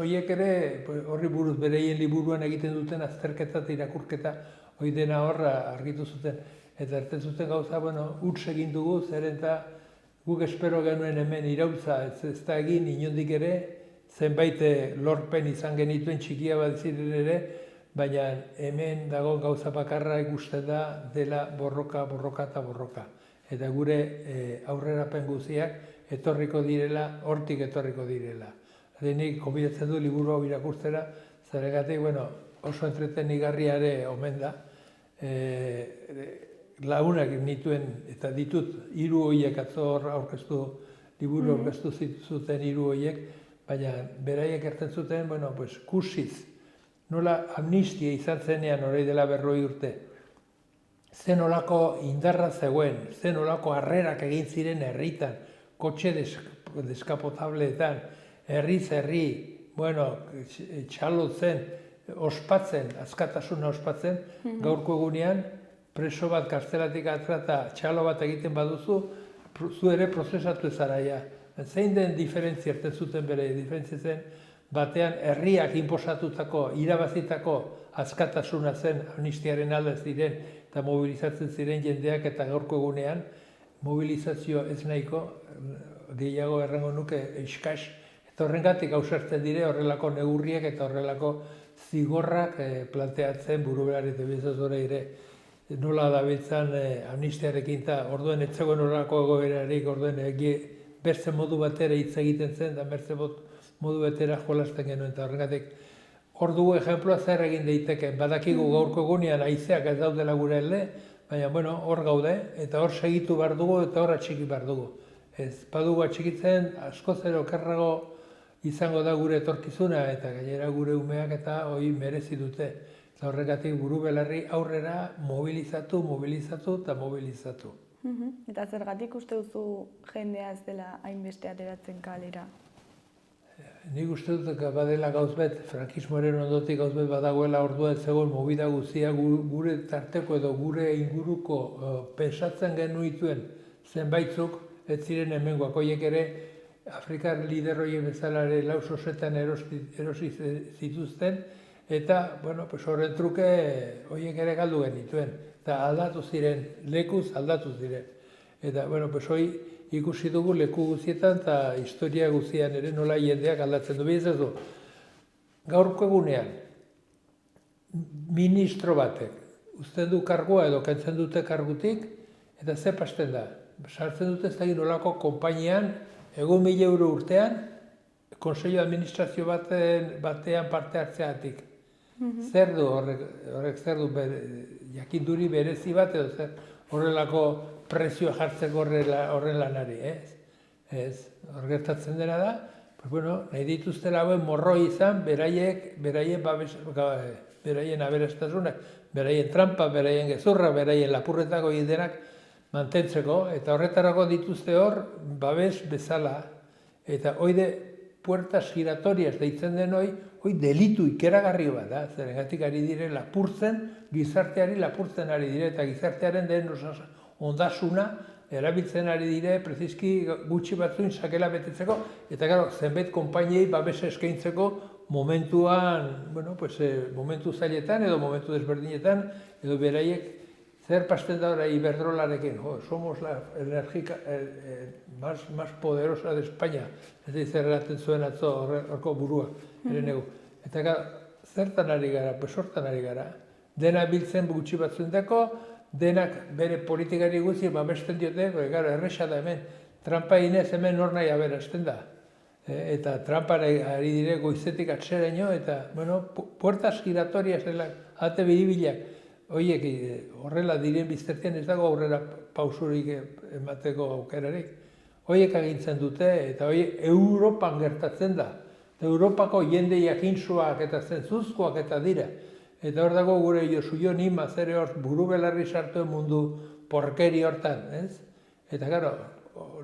horiek ere, horri buruz beraien liburuan egiten duten azterketa eta irakurketa, hori dena horra argitu zuten. Eta erten zuten gauza, huts egin dugu, zeren eta guk espero genuen hemen irautza ez da egin inondik ere, zenbait lorpen izan genituen txikia bat ziren ere, baina hemen dago gauza bakarra ikusten da dela borroka eta borroka. Eta gure aurrerapen guztiak etorriko direla, hortik etorriko direla. Nik konbidatzen du liburu hau irakurtzera, zergatik, oso entretenigarria ere omen da. Lagunak nituen, eta ditut 3 horiek atzo aurkeztu, liburu aurkeztu zuten 3 horiek, baina beraiek erten zuten, kusiz, nola amnistia izan zenean hori dela 40 urte. Zen olako indarra zegoen, zen olako harrerak egin ziren herritan, kotxe deskapotableetan, herriz herri, txalotzen, ospatzen, askatasuna ospatzen, gaurko egunean, preso bat kartzelatik atera eta txalo bat egiten baduzu, zu ere prozesatu ezaraia. Zein den diferentzia erten zuten bere, diferentzia zen, batean herriak inposatutako, irabazitako askatasuna zen amnistiaren alde ziren eta mobilizatzen ziren jendeak eta gaurko egunean, mobilizazio ez nahiko, gehiago errango nuke eskas, eta horrengatik ausartzen dire horrelako neurriak eta horrelako zigorrak planteatzen buruberari eta bizazore ere. Nola dabiltzan amnistiarekin eta orduen etzegoen horrelako egoerarik, orduen berze modu batera hitz egiten zen, eta berze modu batera jolasten genuen, eta horregatik hor dugu ejemploa zer egin daiteke, badakigu gaurko egunean haizeak ez daudela gure elde, baina hor gaude, eta hor segitu behar dugu, eta hor atxiki behar dugu. Ez badugu atxikitzen, asko zero okerrago izango da gure etorkizuna, eta gainera gure umeak eta hori merezi dute. Eta horregatik buru belarri aurrera mobilizatu eta mobilizatu. Eta zergatik uste duzu jendea ez dela hainbeste ateratzen kalera? Nik uste dut badela gauzbet, frankismoaren ondotik gauzbet badagoela ordua ez zegoen movida guztia gure tarteko edo gure inguruko pensatzen genuituen zenbaitzuk, ez ziren hemengoak horiek ere Afrikar liderroien bezala ere lausosetan erosi zituzten, eta, horren truke horiek ere galdu genituen, eta aldatu ziren, lekuz aldatu ziren. Eta, hori ikusi dugu leku guztietan eta historia guztian ere nola jendeak aldatzen du. Bizazu, gaurko egunean, ministro batek, uzten du kargua edo kentzen dute kargutik, eta ze pasten da. Sartzen dute ez nolako konpainian, egun 1.000 euro urtean, konseio administrazio batean parte hartzeatik. Zer du horrek zer du jakinduri berezi bat edo zer horrelako prezioa jartzeko horren lanari, ez? Ez, hor gertatzen dena da, nahi dituztela hauen morroi izan, beraien aberastasunak, beraien trampa, beraien gezurra, beraien lapurretako denak mantentzeko, eta horretarako dituzte hor, babes bezala, eta hoide puertas giratorias deitzen den hoi delitu ikeragarri bat da, zerengatik ari dire lapurtzen, gizarteari lapurtzen ari dire, eta gizartearen den ondasuna erabiltzen ari dire, prezizki gutxi batzuin sakela betetzeko, eta gero, zenbait konpainiei babes eskaintzeko momentuan, momentu zailetan edo momentu desberdinetan, edo beraiek zer pasten da hori Iberdrolarekin, somos la energía más poderosa de España, ez zer eraten zuen atzo horko burua, ere negu. Eta gara, zertan ari gara, hortan ari gara, dena biltzen gutxi batzuendako, denak bere politikari guzti babesten diote, gara, erresa da hemen, trampa inez hemen hor nahi aberasten da. Eta trampara ari dire goizetik atzeraino, eta, puertas giratorias ate biribilak, horiek horrela diren biztertien ez dago aurrera pausurik emateko aukerarik. Horiek agintzen dute eta horiek Europan gertatzen da. Europako jende jakintsuak eta zentzuzkoak eta dira. Eta hor dago gure Josu Jon Imaz ere hor buru belarri sartuen mundu porkeri hortan, ez? Eta gero,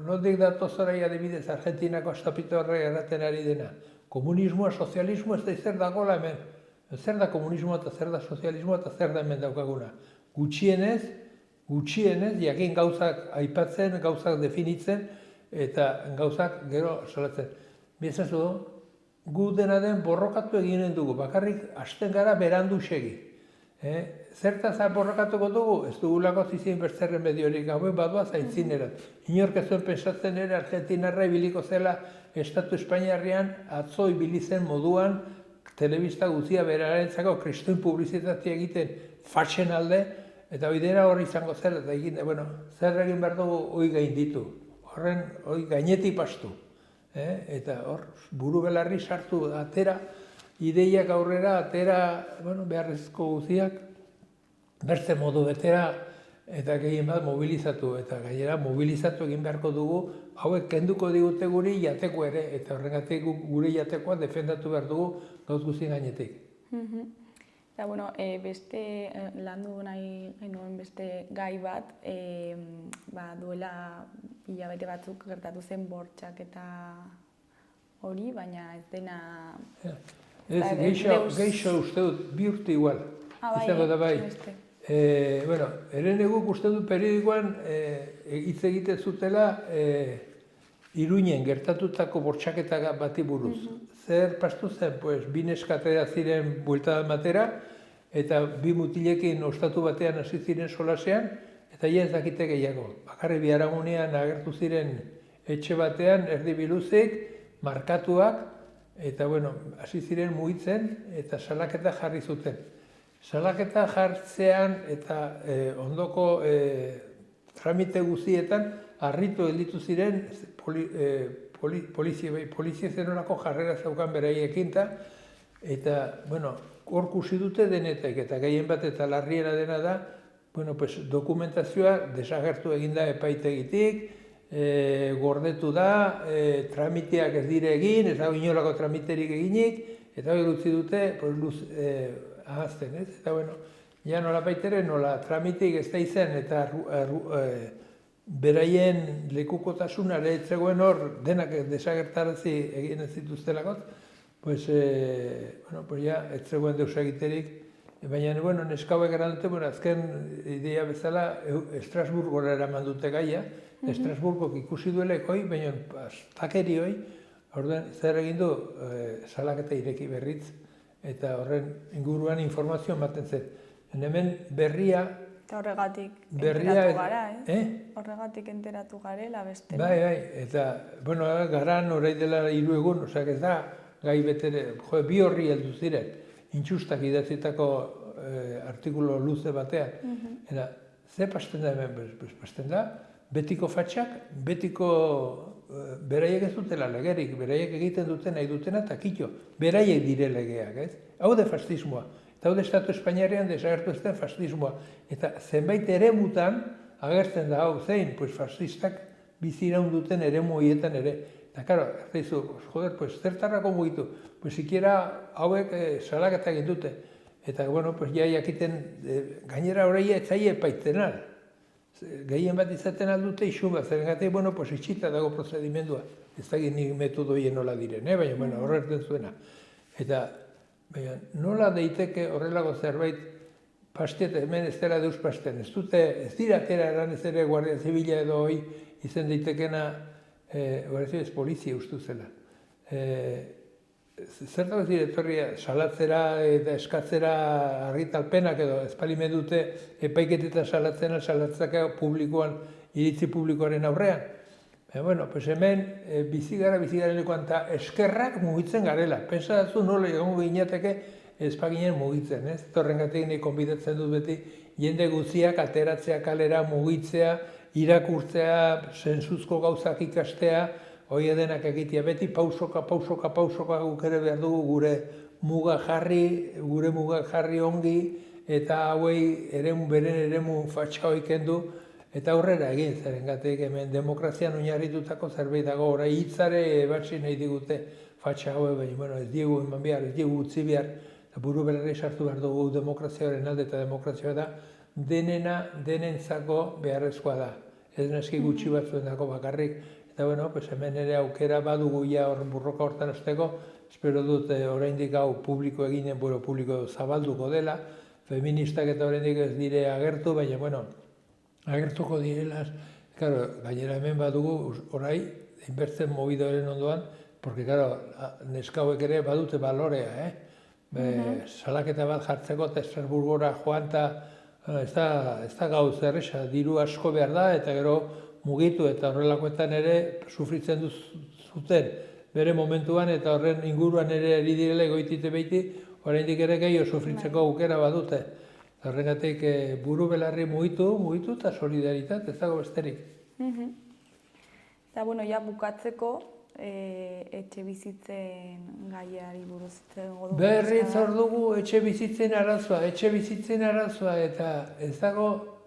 nondik datoz orai adibidez Argentinako estapito horrek erraten ari dena. Komunismoa, sozialismoa ez da izer dagoela hemen. Zer da komunismoa eta zer da sozialismoa eta zer da hemen daukaguna. Gutxienez, jakin gauzak aipatzen, gauzak definitzen eta gauzak gero salatzen. Bizazu, gu dena den borrokatu eginen dugu, bakarrik hasten gara berandu segi. Zertaz borrokatuko dugu, ez dugulako zizien bertzerren mediorik hauen badua zaintzinerat. Inork ez zuen pensatzen ere Argentinarra ibiliko zela Estatu Espainiarrean atzo ibili zen moduan telebista guztia berarentzako kristoin publizitatea egiten fatxen alde, eta hori dena hori izango zer, eta egin, zer egin behar dugu hori gainditu, hori gainetik pastu. Eta hor, buru belarri sartu, atera, ideiak aurrera, atera, beharrezko guztiak, bertze modu betera, eta gehien bat mobilizatu, eta gainera mobilizatu egin beharko dugu, hauek kenduko digute guri jateko ere, eta horregatik gure jatekoa defendatu behar dugu gauz guztien gainetik. Eta, beste landu nahi genuen beste gai bat, duela hilabete batzuk gertatu zen bortxak eta hori, baina ez dena... Geixo uste dut, bi urte igual, izango da bai. Hereneguk uste dut periodikoan hitz egiten zutela Iruinen gertatutako bortxaketa bati buruz. Zer pastu zen, bi neskatera ziren buelta matera, eta bi mutilekin ostatu batean hasi ziren solasean, eta ez dakite gehiago. Bakarri biharamunean agertu ziren etxe batean, erdi biluzik, markatuak, eta hasi ziren mugitzen, eta salaketa jarri zuten. Salaketa jartzean eta ondoko tramite guztietan harritu gelditu ziren polizia zenolako jarrera zeukan beraiekin eta, hor kusi dute denetek eta gehien bat eta larriena dena da, dokumentazioa desagertu eginda epaitegitik, gordetu da, tramiteak ez dire egin, ez dago inolako tramiterik eginik, eta hori utzi dute, ahazten, ez? Eta, ja nola baitere, nola tramitik ez da izen, eta beraien lekukotasunare etzegoen hor, denak desagertarazi egin ez zituztelakot, ja, etzegoen deus egiterik, baina, neskauek eran dute, azken ideia bezala, Estrasburgora eraman dute gaia, Estrasburgok ikusi duelekoi, baina takeri hoi, zer egin du, salaketa ireki berriz, eta horren inguruan informazioa ematen zen. Hemen berria... Eta horregatik enteratu gara, Horregatik enteratu garela beste. Bai, eta, garan orai dela 3 egun, osak ez da, gai betere, bi horri heldu ziren, intxustak idatzitako artikulo luze batean. Eta, ze pasten da hemen? Pasten da, betiko fatxak, betiko beraiek ez dutela legerik, beraiek egiten duten nahi dutena eta kitxo, beraiek dire legeak, ez? Hau de fascismoa. Eta hau Estatu Espainiarean desagertu ez den fascismoa. Eta zenbait eremutan agertzen da hau zein, pues fascistak biziraun duten eremu horietan ere. Eta, karo, erteizu, joder, pues zertarrako mugitu, pues sikiera hauek salaketak egin dute. Eta, bueno, pues ja jakiten, gainera horreia etzaie epaitzen al. Gehien bat izaten aldute isun bat, zergatik, bueno, pues itxita dago prozedimendua. Ez dakit nik metodoien nola diren, baina, bueno, horretzen zuena. Eta, baina, nola daiteke horrelako zerbait pastet, hemen ez dela deus pasten. Ez dira atera eran ez ere Guardia Zibila edo hoi izen daitekena, Guardia Zibila ez polizia ustu zela. Zertako ez dira etorria salatzera eta eskatzera argitalpenak edo ezpalime dute epaiketetan salatzena salatzaka publikoan, iritzi publikoaren aurrean. Bueno, pues hemen bizigarenekoan eta eskerrak mugitzen garela. Pensa datzu nola egongo ginateke espaginen mugitzen, ez? Torrengatik nik konbidatzen dut beti jende guztiak ateratzea kalera, mugitzea, irakurtzea, sentsuzko gauzak ikastea, hoi denak egitea beti pausoka guk ere behar dugu gure mugak jarri ongi eta hauei beren eremu fatxa hoi kendu eta aurrera egin zerengatik hemen demokrazian oinarritutako zerbait dago orai hitzare ebatzi nahi digute fatxa hauei, baina bueno, ez diegu eman behar, ez diegu utzi behar, buru belarri sartu behar dugu demokraziaren alde eta demokrazioa da denentzako beharrezkoa da. Ez neski gutxi batzuentzako bakarrik. Eta, bueno, pues hemen ere aukera badugu ja burroka hortan azteko, espero dut oraindik hau publiko eginen, publiko zabalduko dela, feministak eta oraindik ez dire agertu, baina, bueno, agertuko direla, claro, gainera hemen badugu orai, inbertzen mobidoren ondoan, porque, claro, neskauek ere badute balorea, salaketa bat jartzeko eta Estrasburgora joan eta ez da gauz erresa, diru asko behar da, eta gero mugitu eta horrelakoetan ere sufritzen zuten bere momentuan eta horren inguruan ere ari direla egoitite behiti, oraindik ere gehiago sufritzeko aukera badute. Horregatik buru belarri mugitu eta solidaritate, ez dago besterik. Eta, bueno, ja bukatzeko etxe bizitzen gaiari buruz zengo dugu. Berriz hor dugu etxe bizitzen arazoa eta ez dago,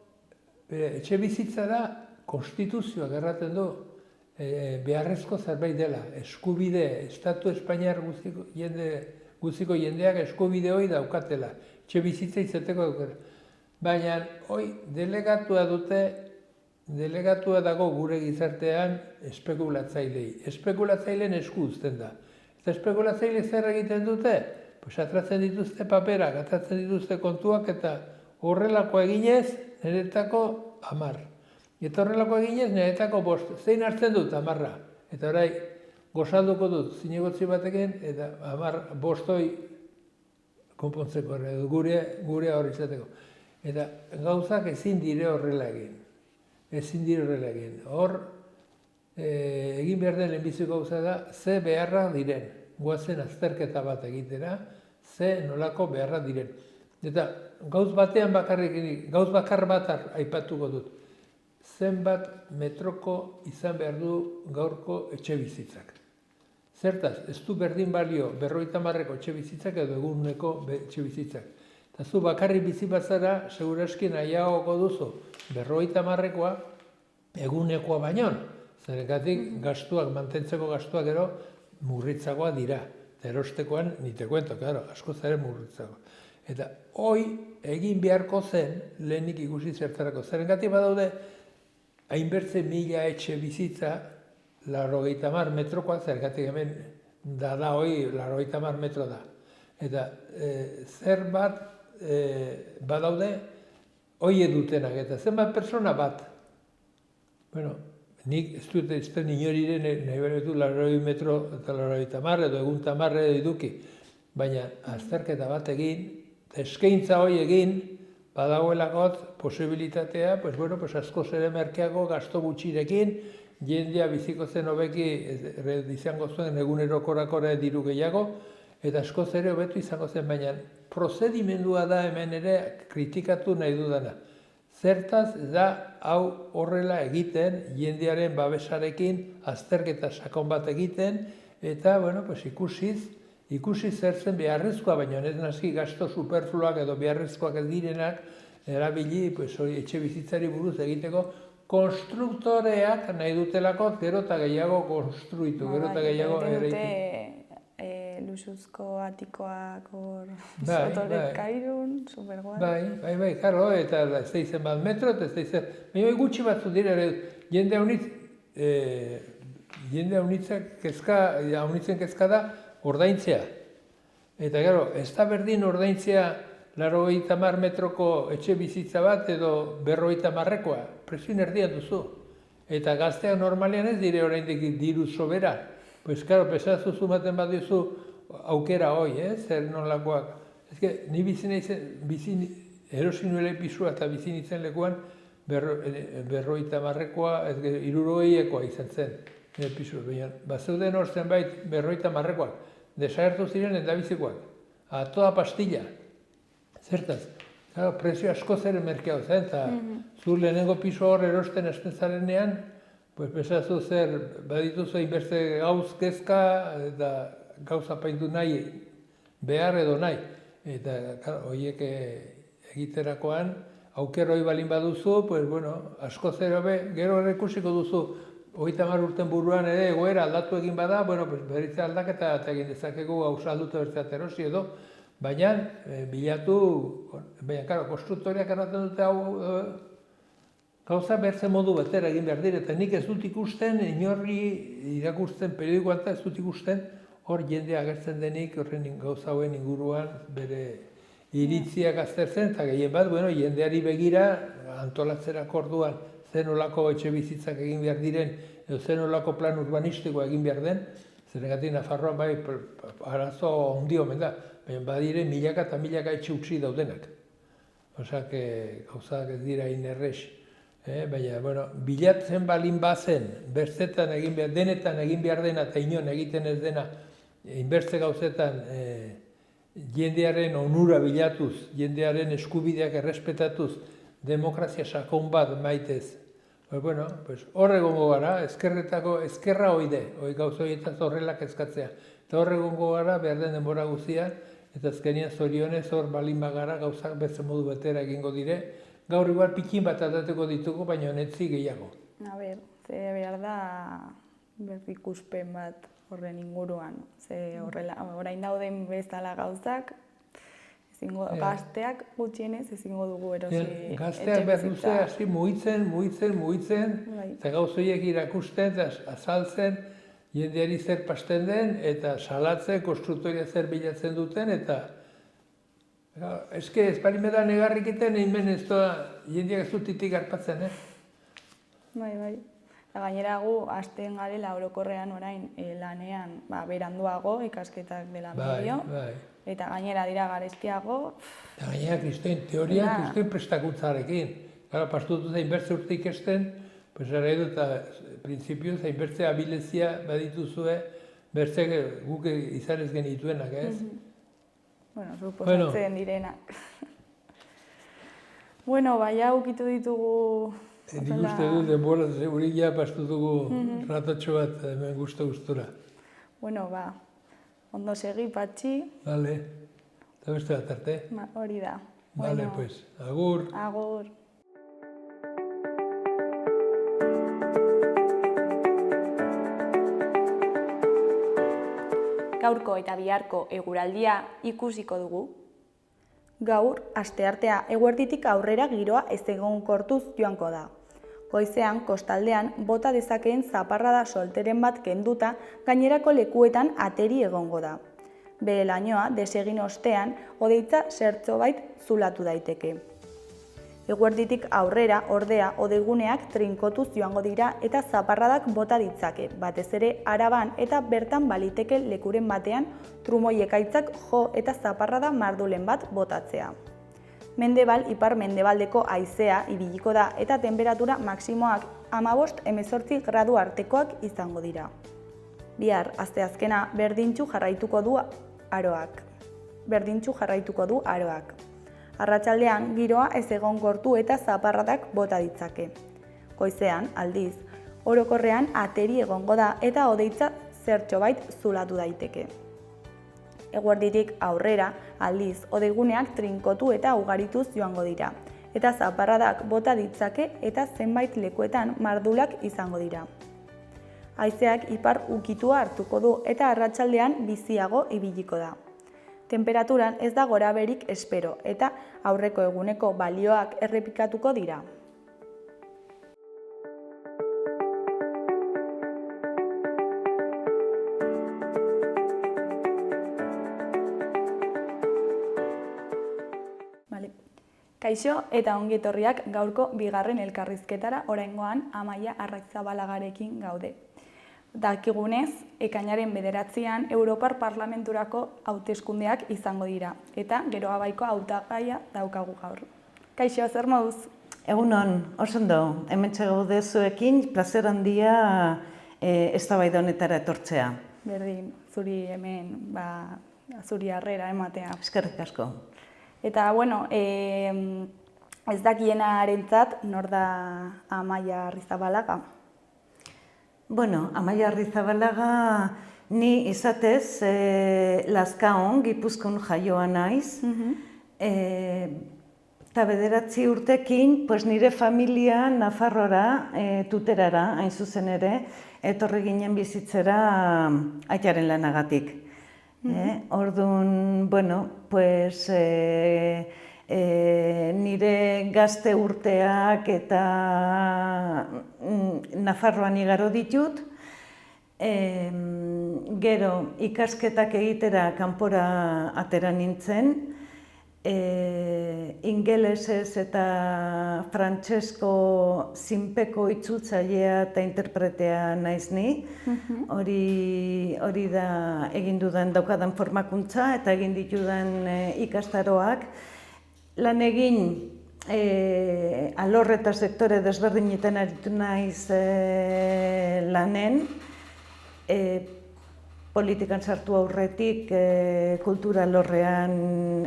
etxe bizitza da konstituzioak erraten du beharrezko zerbait dela, eskubide, Estatu Espainiar guztiko jendeak eskubide hori daukatela, etxe bizitza izateko daukatela. Baina, hoi, delegatua dago gure gizartean espekulatzaileei. Espekulatzaileen esku uzten da. Eta espekulatzaile zer egiten dute? Pues atratzen dituzte paperak, atratzen dituzte kontuak eta horrelako eginez, niretako 10. Eta horrelako eginez, niretako 5. Zein hartzen dut 10? Eta orai, gozalduko dut zinegotzi batekin, eta 5 hoi konpontzeko, gure hor izateko. Eta gauzak ezin dire horrela egin. Hor, egin behar den lehenbiziko gauza da, ze beharra diren. Guazen azterketa bat egitera, ze nolako beharra diren. Eta gauz bakar bat aipatuko dut. Zenbat metroko izan behar du gaurko etxe bizitzak. Zertaz, ez du berdin balio 50ko etxe bizitzak edo eguneko etxe bizitzak. Eta zu bakarrik bizi bazara, seguraski nahiagoko duzu 50koa egunekoa baino. Zergatik mantentzeko gastuak ero murritzagoa dira. Eta erostekoan, nite kuento, claro, asko ere murritzagoa. Eta hoi egin beharko zen lehenik ikusi zertarako. Zergatik badaude hainbertze 1000 etxe bizitza 80 metrokoa, zergatik hemen da hoi 80 metro da. Eta zer bat badaude hoi edutenak, eta zenbat persona bat. Bueno, nik ez dut ezten inoriren nahi beretu 80 metro eta 80 edo egun 10 edo eduki. Baina azterketa bat egin, eskaintza hoi egin, badagoelakot posibilitatea, askoz ere merkeago gasto gutxirekin, jendea biziko zen hobeki izango zuen egunerokorakora diru gehiago, eta askoz ere hobetu izango zen, baina prozedimendua da hemen ere kritikatu nahi dudana. Zertaz da hau horrela egiten, jendearen babesarekin azterketa sakon bat egiten, eta ikusiz ikusi zer zen beharrezkoa, baina ez naski gasto superfluak edo beharrezkoak ez direnak erabili etxe bizitzari buruz egiteko konstruktoreak nahi dutelako gero eta gehiago konstruitu, gero eta gehiago eraiki. Luxuzko atikoak hor sotoret kairun, superguai. Bai, karo, eta ez da izen bat metro, ez da izen... Baina gutxi batzu dira, jende haunitzen kezka da ordaintzea. Eta gero, ez da berdin ordaintzea 80 metroko etxe bizitza bat edo 50-rekoa, presioen erdian duzu. Eta gazteak normalean ez dire oraindik diru sobera. Pues claro, pesazu zumaten bat duzu aukera hoi, zer nolakoak. Ez que, ni erosi nuela pisua eta bizi nintzen lekuan 50-rekoa, 60-ekoa izan zen. Bazeuden hor zenbait 50-rekoak, desagertu ziren endabizikoak. A toda pastilla. Zertaz? Claro, prezio asko zeren merkeau zen, eta zu lehenengo pisu hor erosten hasten zarenean, pues pesazu zer, badituzu inbertze gauz kezka, eta gauza paindu nahi, behar edo nahi. Eta, horiek egiterakoan, aukero hori balin baduzu, pues bueno, asko zero gero ikusiko duzu, 30 urten buruan ere egoera aldatu egin bada, bueno, pues beritze aldaketa eta egin dezakegu gauza alduta bertzeat erosi edo, baina bilatu, baina, konstruktoriak erraten dute hau, gauza bertze modu batera egin behar dire, eta nik ez dut ikusten, inorri irakurtzen, periodikoan ez dut ikusten, hor jende agertzen denik, horren gauza hauen inguruan, bere iritziak aztertzen, eta gehien bat, bueno, jendeari begira, antolatzerako orduan, zen olako etxe bizitzak egin behar diren, edo zen olako plan urbanistikoa egin behar den, zeregatik Nafarroan bai, arazo handi omen da, baina badire milaka eta milaka etxe utzi daudenak. Osak, gauzak ez dira inerrex. Baina, bueno, bilatzen balin bazen, bertzetan egin behar, denetan egin behar dena eta inon egiten ez dena, inbertze gauzetan jendearen onura bilatuz, jendearen eskubideak errespetatuz, demokrazia sakon bat maitez. Bueno, hor egongo gara, ezkerra oide, gauza horietaz horrelak eskatzea. Eta hor egongo gara, behar den denbora guzia, eta azkenean zorionez hor balin bagara gauzak beste modu betera egingo dire. Gaur igual pikin bat atateko ditugu, baina honetzi gehiago. A ber, ze behar da berrikuspen bat horren inguruan. Ze horrela, orain dauden bezala gauzak, gazteak gutxienez ezingo dugu erosi etxe bizitza. Gazteak behar duze hasi mugitzen, eta gauzoiek irakusten, azaltzen, jendeari zer pasten den, eta salatzen, konstruktoria zer bilatzen duten, eta ez bali me da negarrik iten, hemen ez da jendeak ez dutitik harpatzen, Bai. Eta gainera gu, hasten garela orokorrean orain lanean beranduago ikasketak dela medio. Eta gainera dira garestiago. Eta gainera, teorian prestakuntzarekin. Gara, pastutu zain bertze urte ikesten, ara edo eta prinsipioz zain bertze abilezia badituzue, bertze guk izan ez genituenak, ez? Bueno, suposatzen direnak. Bueno, baina ukitu ditugu... Nik uste du, denbora, hori ja pastutugu ratatxo bat hemen guztura. Bueno, ondo segi, Patxi. Bale, eta beste bat arte. Hori da. Bale, pues, agur. Agur. Gaurko eta biharko eguraldia ikusiko dugu. Gaur, asteartea eguerditik aurrera giroa ezegonkortuz joango da. Goizean, kostaldean, bota dezakeen zaparrada solteren bat kenduta, gainerako lekuetan ateri egongo da. Bere lainoa, desegin ostean, hodeitza zertxobait zulatu daiteke. Eguerditik aurrera, ordea, hodeguneak trinkotuz joango dira eta zaparradak bota ditzake, batez ere Araban eta bertan baliteke lekuren batean trumoi ekaitzak jo eta zaparrada mardulen bat botatzea. Mendebal, ipar-mendebaldeko haizea ibiliko da eta temperatura maksimoak 15-18 gradu artekoak izango dira. Bihar, asteazkena, berdintsu jarraituko du aroak. Arratsaldean, giroa ezegonkortu eta zaparradak bota ditzake. Goizean, aldiz, orokorrean ateri egongo da eta hodeitza zertxobait zulatu daiteke. Eguerditik aurrera, aldiz, hodeiguneak trinkotu eta ugarituz joango dira. Eta zaparradak bota ditzake eta zenbait lekuetan mardulak izango dira. Haizeak ipar ukitua hartuko du eta arratsaldean biziago ibiliko da. Temperaturan ez da gorabeherik espero eta aurreko eguneko balioak errepikatuko dira. Kaixo eta ongi etorriak gaurko bigarren elkarrizketara, oraingoan Amaia Arraizabalagarekin gaude. Dakigunez, ekainaren 9an Europar Parlamenturako hauteskundeak izango dira, eta Geroa Baiko hautagaia daukagu gaur. Kaixo, zer moduz? Egunon, oso ondo, hementxe gaude zuekin, plazer handia eztabaida honetara etortzea. Berdin, zuri hemen, zuri harrera ematea. Eskerrik asko. Eta, bueno, ez dakienarentzat nor da Amaia Arrizabalaga? Bueno, Amaia Arrizabalaga ni izatez Lazkaon, Gipuzkoan jaioa naiz. Eta 9 urtekin nire familia Nafarroara, Tuterara, hain zuzen ere, etorri ginen bizitzera aitaren lanagatik. Orduan, bueno, nire gazte urteak eta Nafarroan igaro ditut. Gero ikasketak egitera kanpora atera nintzen. Ingelesez eta frantsesko zinpeko itzultzailea eta interpretea naiz ni. Hori da egin dudan daukadan formakuntza eta egin ditudan ikastaroak. Lan egin alor eta sektore desberdinetan aritu naiz lanen. Politikan sartu aurretik kultura alorrean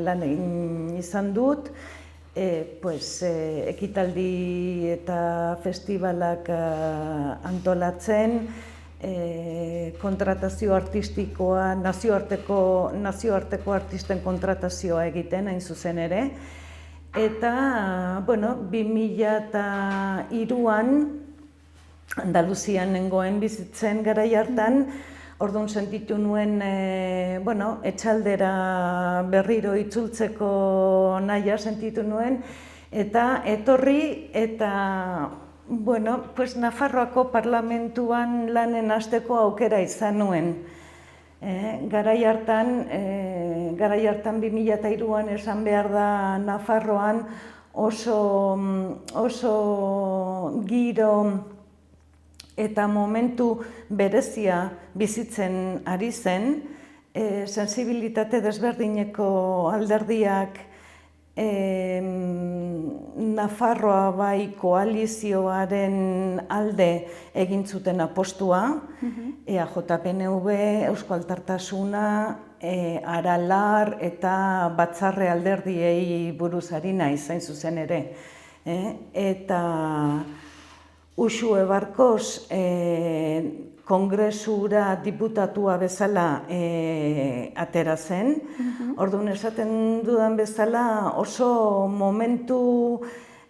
lan egin izan dut. Ekitaldi eta festibalak antolatzen, kontratazio artistikoa, nazioarteko artisten kontratazioa egiten, hain zuzen ere. Eta, 2003an Andaluzian nengoen bizitzen garai hartan, orduan sentitu nuen, etxaldera berriro itzultzeko nahia sentitu nuen, eta etorri eta, Nafarroako parlamentuan lanen hasteko aukera izan nuen. Garai hartan 2003an esan behar da Nafarroan oso giro eta momentu berezia bizitzen ari zen, sensibilitate desberdineko alderdiak Nafarroa bai koalizioaren alde egin zuten apostua, EAJ-PNV, Eusko Alkartasuna, Aralar eta Batzarre alderdiei buruz ari naiz, hain zuzen ere. Eta Uxue Barkos kongresura diputatua bezala atera zen. Orduan esaten dudan bezala oso momentu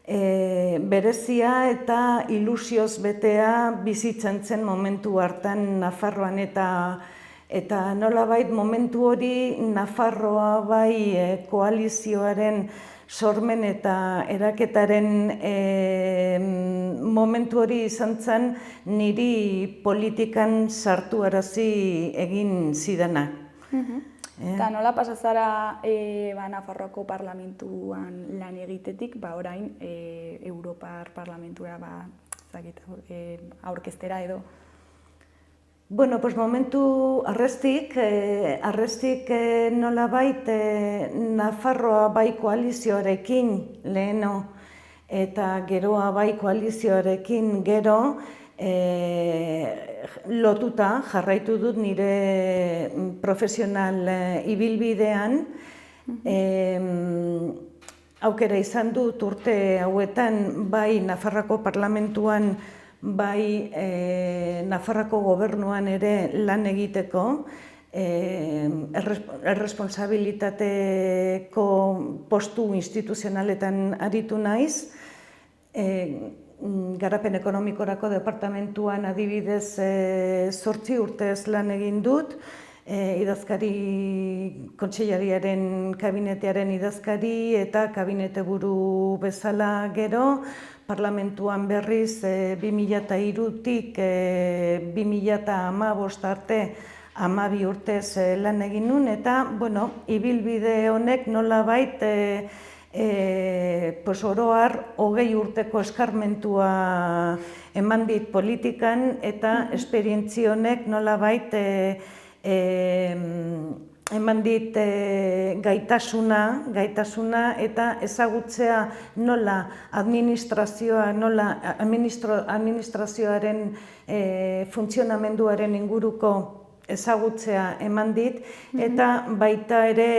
berezia eta ilusioz betea bizitzen zen momentu hartan Nafarroan eta nolabait momentu hori Nafarroa bai koalizioaren sormen eta eraketaren momentu hori izan zen niri politikan sartuarazi egin zidana. Eta nola pasa zara Nafarroako parlamentuan lan egitetik, orain Europar parlamentura aurkeztera edo? Momentu arrestik nolabait Nafarroa bai koalizioarekin leheno eta Geroa bai koalizioarekin gero lotuta jarraitu dut nire profesional ibilbidean. Aukera izan dut urte hauetan bai Nafarroako parlamentuan bai Nafarroako gobernuan ere lan egiteko, erresponsabilitateko postu instituzionaletan aritu naiz. Garapen ekonomikorako departamentuan adibidez 8 urtez lan egin dut, idazkari kontseilariaren kabinetearen idazkari eta kabinete buru bezala gero, parlamentuan berriz 2003-tik 2015 arte 12 urtez lan egin nun, eta ibilbide honek nolabait oro har 20 urteko eskarmentua eman dit politikan, eta esperientzia honek nolabait eman dit gaitasuna eta ezagutzea nola administrazioaren funtzionamenduaren inguruko ezagutzea eman dit, eta baita ere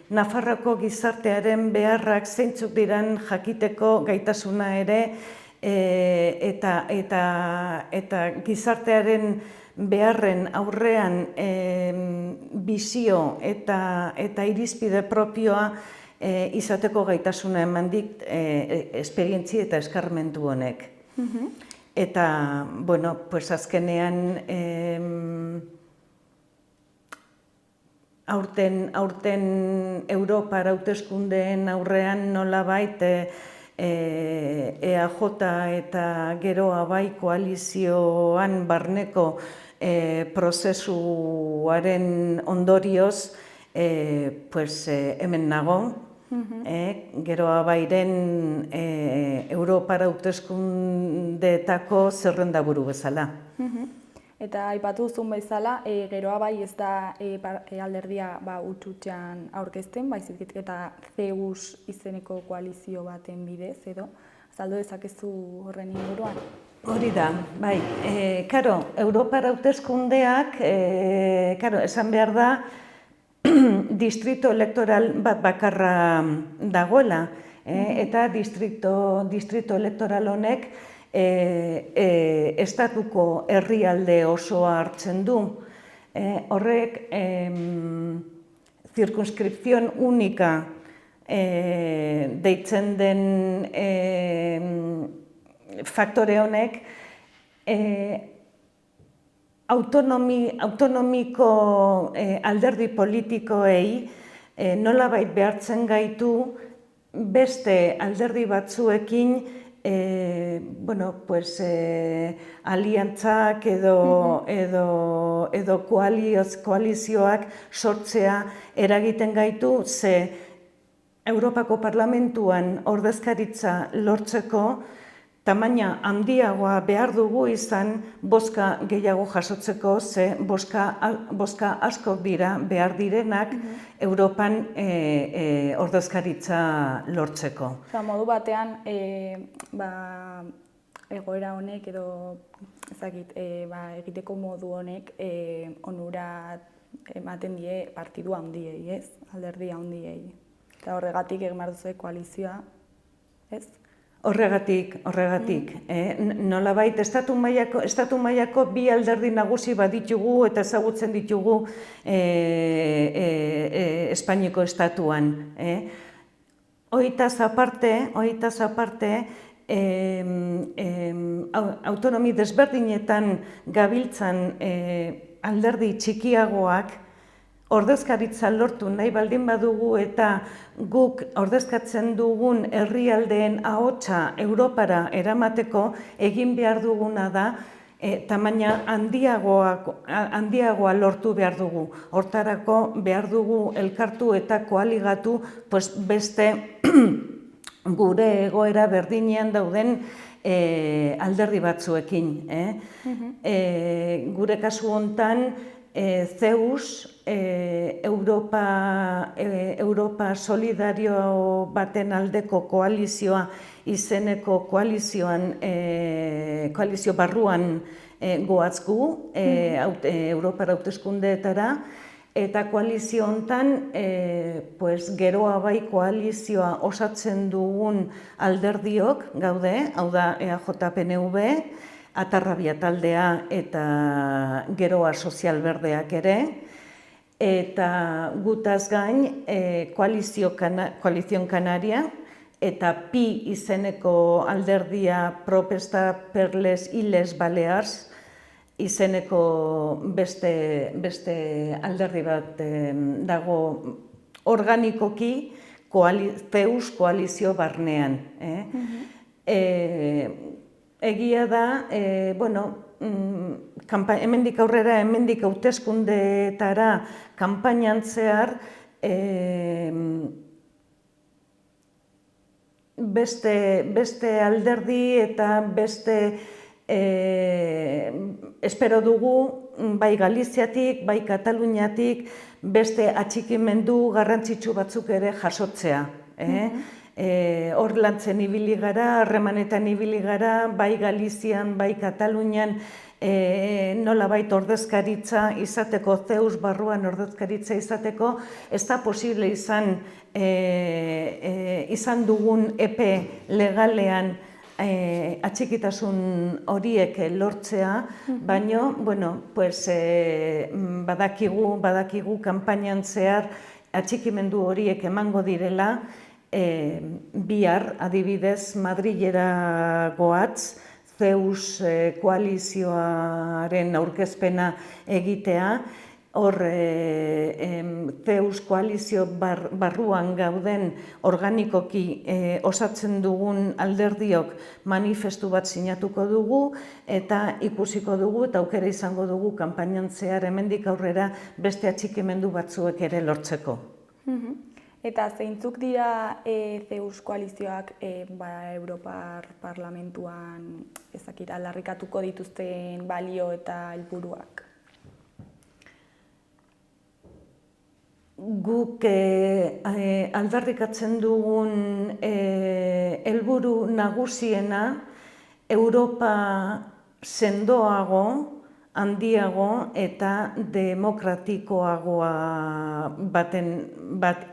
Nafarroako gizartearen beharrak zeintzuk diren jakiteko gaitasuna ere, eta gizartearen beharren aurrean bizio eta irizpide propioa izateko gaitasuna eman dit esperientzia eta eskarmentu honek. Eta, azkenean aurten Europar hauteskundeen aurrean nolabait EAJ eta Geroa bai koalizioan barneko prozesuaren ondorioz hemen nago. Geroa bairen Europar hauteskundeetako zerrendaburu bezala. Eta aipatu zuen bezala, Geroa bai ez da alderdia utxutxean aurkezten, baizik eta CEUS izeneko koalizio baten bidez, edo azaldu dezakezu horren inguruan? Hori da, bai. Europar hauteskundeak, esan behar da, distrito elektoral bat bakarra dagoela, eta distrito elektoral honek estatuko herrialde osoa hartzen du. Horrek circunscripción única deitzen den faktore honek autonomiko alderdi politikoei nolabait behartzen gaitu beste alderdi batzuekin aliantzak edo koalizioak sortzea eragiten gaitu, ze Europako Parlamentuan ordezkaritza lortzeko tamaina handiagoa behar dugu izan bozka gehiago jasotzeko, ze bozka asko dira behar direnak Europan ordezkaritza lortzeko. Modu batean, egoera honek edo egiteko modu honek onura ematen die partidu handiei, ez? Alderdi handiei. Eta horregatik egin behar duzu koalizioa, ez? Horregatik. Nolabait, estatu mailako bi alderdi nagusi baditugu eta ezagutzen ditugu Espainiako estatuan. Hoitaz aparte, autonomi desberdinetan gabiltzan alderdi txikiagoak ordezkaritza lortu nahi baldin badugu eta guk ordezkatzen dugun herrialdeen ahotsa Europara eramateko egin behar duguna da tamaina handiagoa lortu behar dugu. Hortarako behar dugu elkartu eta koaligatu beste gure egoera berdinean dauden alderdi batzuekin. Gure kasu hontan CEUS, Europa Solidario baten aldeko koalizioa izeneko koalizio barruan goaz gu, Europar hauteskundeetara, eta koalizio hontan Geroa bai koalizioa osatzen dugun alderdiok gaude, hau da EAJ-PNV, Atarrabia taldea eta Geroa Sozial Berdeak ere, eta gutaz gain Koalizion Kanaria eta PI izeneko alderdia Protesta per les Illes Balears izeneko beste alderdi bat dago organikoki Zeus koalizio barnean. Egia da, hemendik aurrera, hemendik hauteskundeetara kanpainan zehar beste alderdi eta beste espero dugu bai Galiziatik, bai Kataluniatik beste atxikimendu garrantzitsu batzuk ere jasotzea. Hor lantzen ibili gara, harremanetan ibili gara, bai Galizian, bai Katalunian, nolabait ordezkaritza izateko, Zeus barruan ordezkaritza izateko, ez da posible izan dugun epe legalean atxikitasun horiek lortzea, baino, badakigu kanpainan zehar atxikimendu horiek emango direla, bihar adibidez Madrilera goatz, Zeus koalizioaren aurkezpena egitea, hor Zeus koalizio barruan gauden organikoki osatzen dugun alderdiok manifestu bat sinatuko dugu eta ikusiko dugu eta aukera izango dugu kanpainan zehar hemendik aurrera beste atxikimendu batzuek ere lortzeko. Eta zeintzuk dira Zeus koalizioak Europar Parlamentuan aldarrikatuko dituzten balio eta helburuak? Guk aldarrikatzen dugun helburu nagusiena Europa sendoago, handiago eta demokratikoagoa bat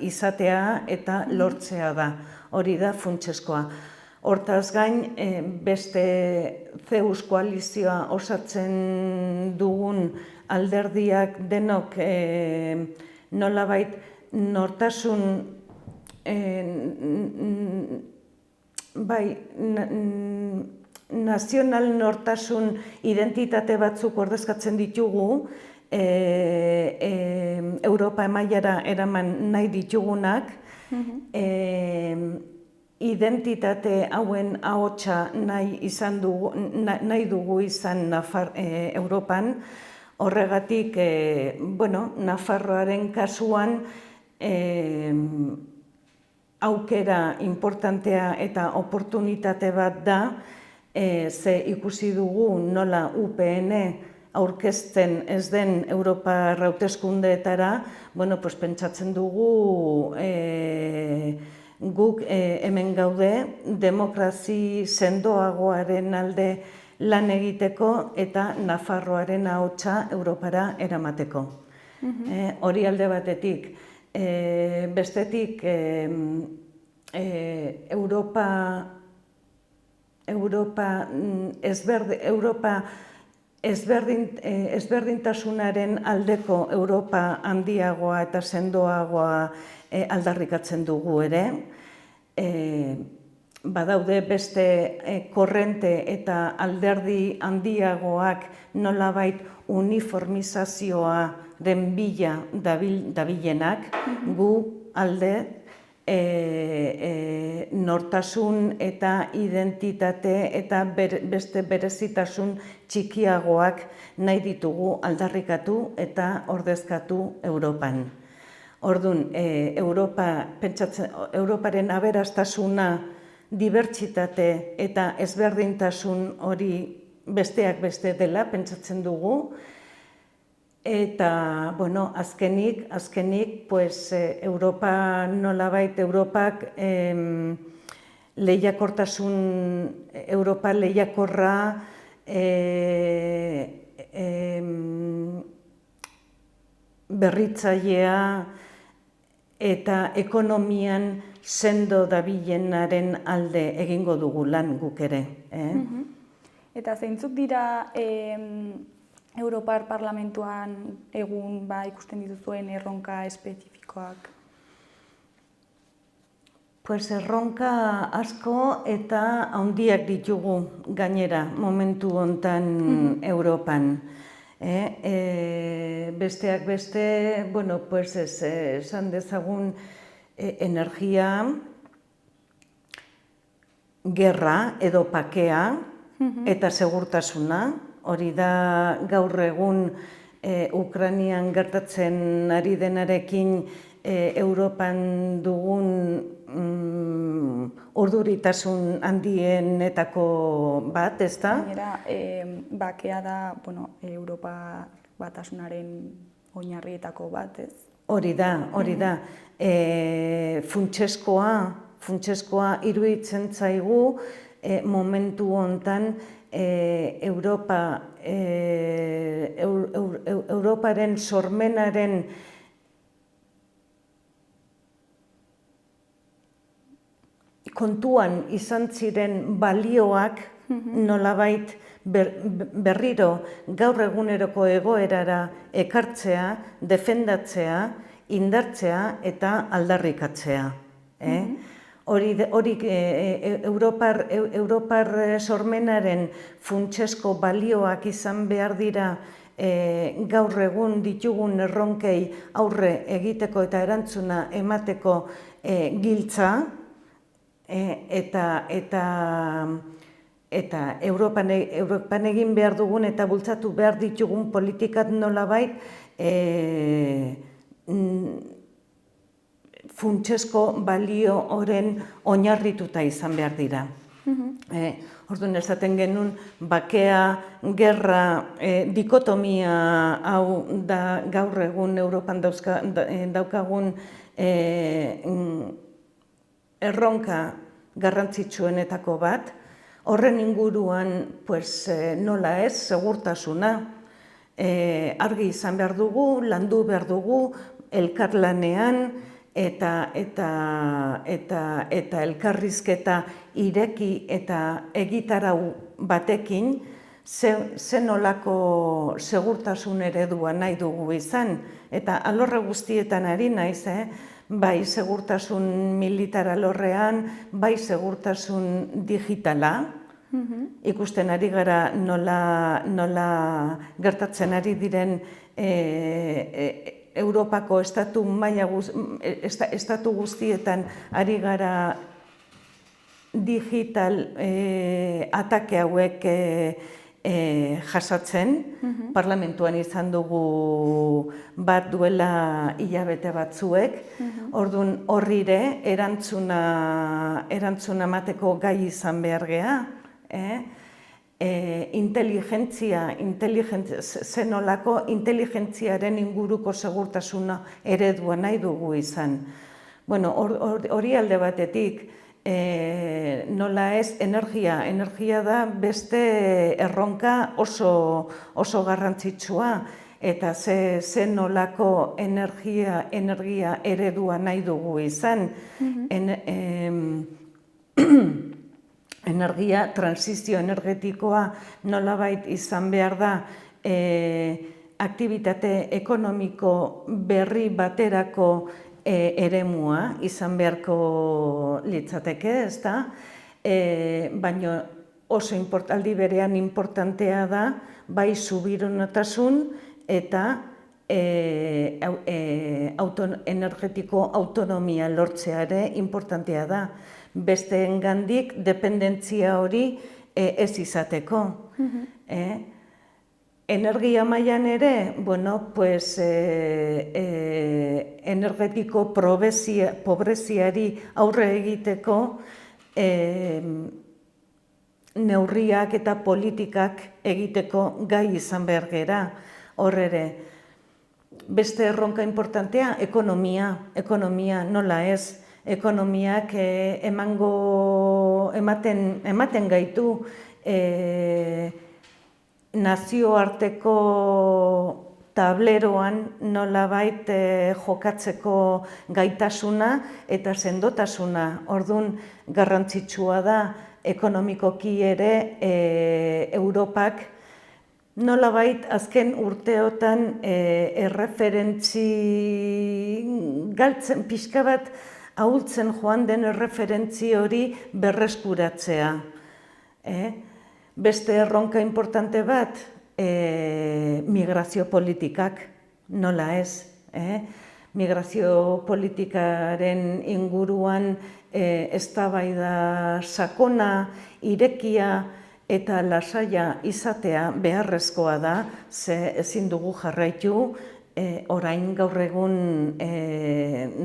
izatea eta lortzea da. Hori da funtseskoa. Hortaz gain, beste Zeus koalizioa osatzen dugun alderdiak denok nolabait nazional nortasun identitate batzuk ordezkatzen ditugu, Europa mailara eraman nahi ditugunak, identitate hauen ahotsa nahi dugu izan Europan. Horregatik, Nafarroaren kasuan aukera importantea eta oportunitate bat da, ze ikusi dugu nola UPN aurkezten ez den Europar hauteskundeetara, pentsatzen dugu guk hemen gaude demokrazi sendoagoaren alde lan egiteko eta Nafarroaren ahotsa Europara eramateko. Hori alde batetik. Bestetik, Europa ezberdintasunaren aldeko Europa handiagoa eta sendoagoa aldarrikatzen dugu ere. Badaude beste korrente eta alderdi handiagoak nolabait uniformizazioaren bila dabilenak, gu alde nortasun eta identitate eta beste berezitasun txikiagoak nahi ditugu aldarrikatu eta ordezkatu Europan. Orduan, Europaren aberastasuna, dibertsitate eta ezberdintasun hori besteak beste dela pentsatzen dugu. Eta, azkenik, Europa nolabait, Europak lehiakortasun, Europa lehiakorra, berritzailea eta ekonomian sendo dabilenaren alde egingo dugu lan guk ere. Eta zeintzuk dira Europar Parlamentuan egun ikusten dituzuen erronka espezifikoak? Pues erronka asko eta handiak ditugu gainera momentu hontan Europan. Besteak beste, bueno, pues esan dezagun energia, gerra edo pakea eta segurtasuna. Hori da gaur egun Ukrainian gertatzen ari denarekin Europan dugun urduritasun handienetako bat, ezta? Gainera, bakea da, Europa batasunaren oinarrietako bat, ez? Hori da. Funtsezkoa iruditzen zaigu momentu hontan Europaren sormenaren kontuan izan ziren balioak nolabait berriro gaur eguneroko egoerara ekartzea, defendatzea, indartzea eta aldarrikatzea. Hori Europar sormenaren funtsezko balioak izan behar dira gaur egun ditugun erronkei aurre egiteko eta erantzuna emateko giltza, eta Europan egin behar dugun eta bultzatu behar ditugun politikat nolabait funtsezko balio horren oinarrituta izan behar dira. Orduan esaten genuen bakea, gerra, dikotomia hau da gaur egun Europan daukagun erronka garrantzitsuenetako bat. Horren inguruan, nola ez, segurtasuna. Argi izan behar dugu, landu behar dugu, elkarlanean eta elkarrizketa ireki eta egitarau batekin zen nolako segurtasun eredua nahi dugu izan. Eta alorre guztietan ari naiz, bai segurtasun militar alorrean, bai segurtasun digitala. Ikusten ari gara nola gertatzen ari diren Europako estatu guztietan ari gara digital atake hauek jasatzen. Parlamentuan izan dugu bat duela hilabete batzuek. Orduan horrire erantzuna emateko gai izan behar gea. Zenolako inteligentziaren inguruko segurtasuna eredua nahi dugu izan. Hori alde batetik, nola ez, energia da beste erronka oso garrantzitsua, eta zenolako energia eredua nahi dugu izan. Transizio energetikoa nolabait izan behar da aktibitate ekonomiko berri baterako eremua izan beharko litzateke, ezta? Baina oso aldi berean importantea da bai subiranotasun eta energetiko autonomia lortzea ere importantea da. Besteengandik dependentzia hori ez izateko. Energia mailan ere, energetiko pobreziari aurre egiteko neurriak eta politikak egiteko gai izan behar gera. Hor ere, beste erronka importantea, ekonomia nola ez. Ekonomiak ematen gaitu nazioarteko tableroan nolabait jokatzeko gaitasuna eta sendotasuna. Orduan garrantzitsua da ekonomikoki ere Europak nolabait azken urteotan erreferentzi galtzen pixka bat ahultzen joan den erreferentzi hori berreskuratzea. Beste erronka importante bat, migrazio politikak, nola ez. Migrazio politikaren inguruan eztabaida sakona, irekia eta lasaia izatea beharrezkoa da, ze ezin dugu jarraitu orain gaur egun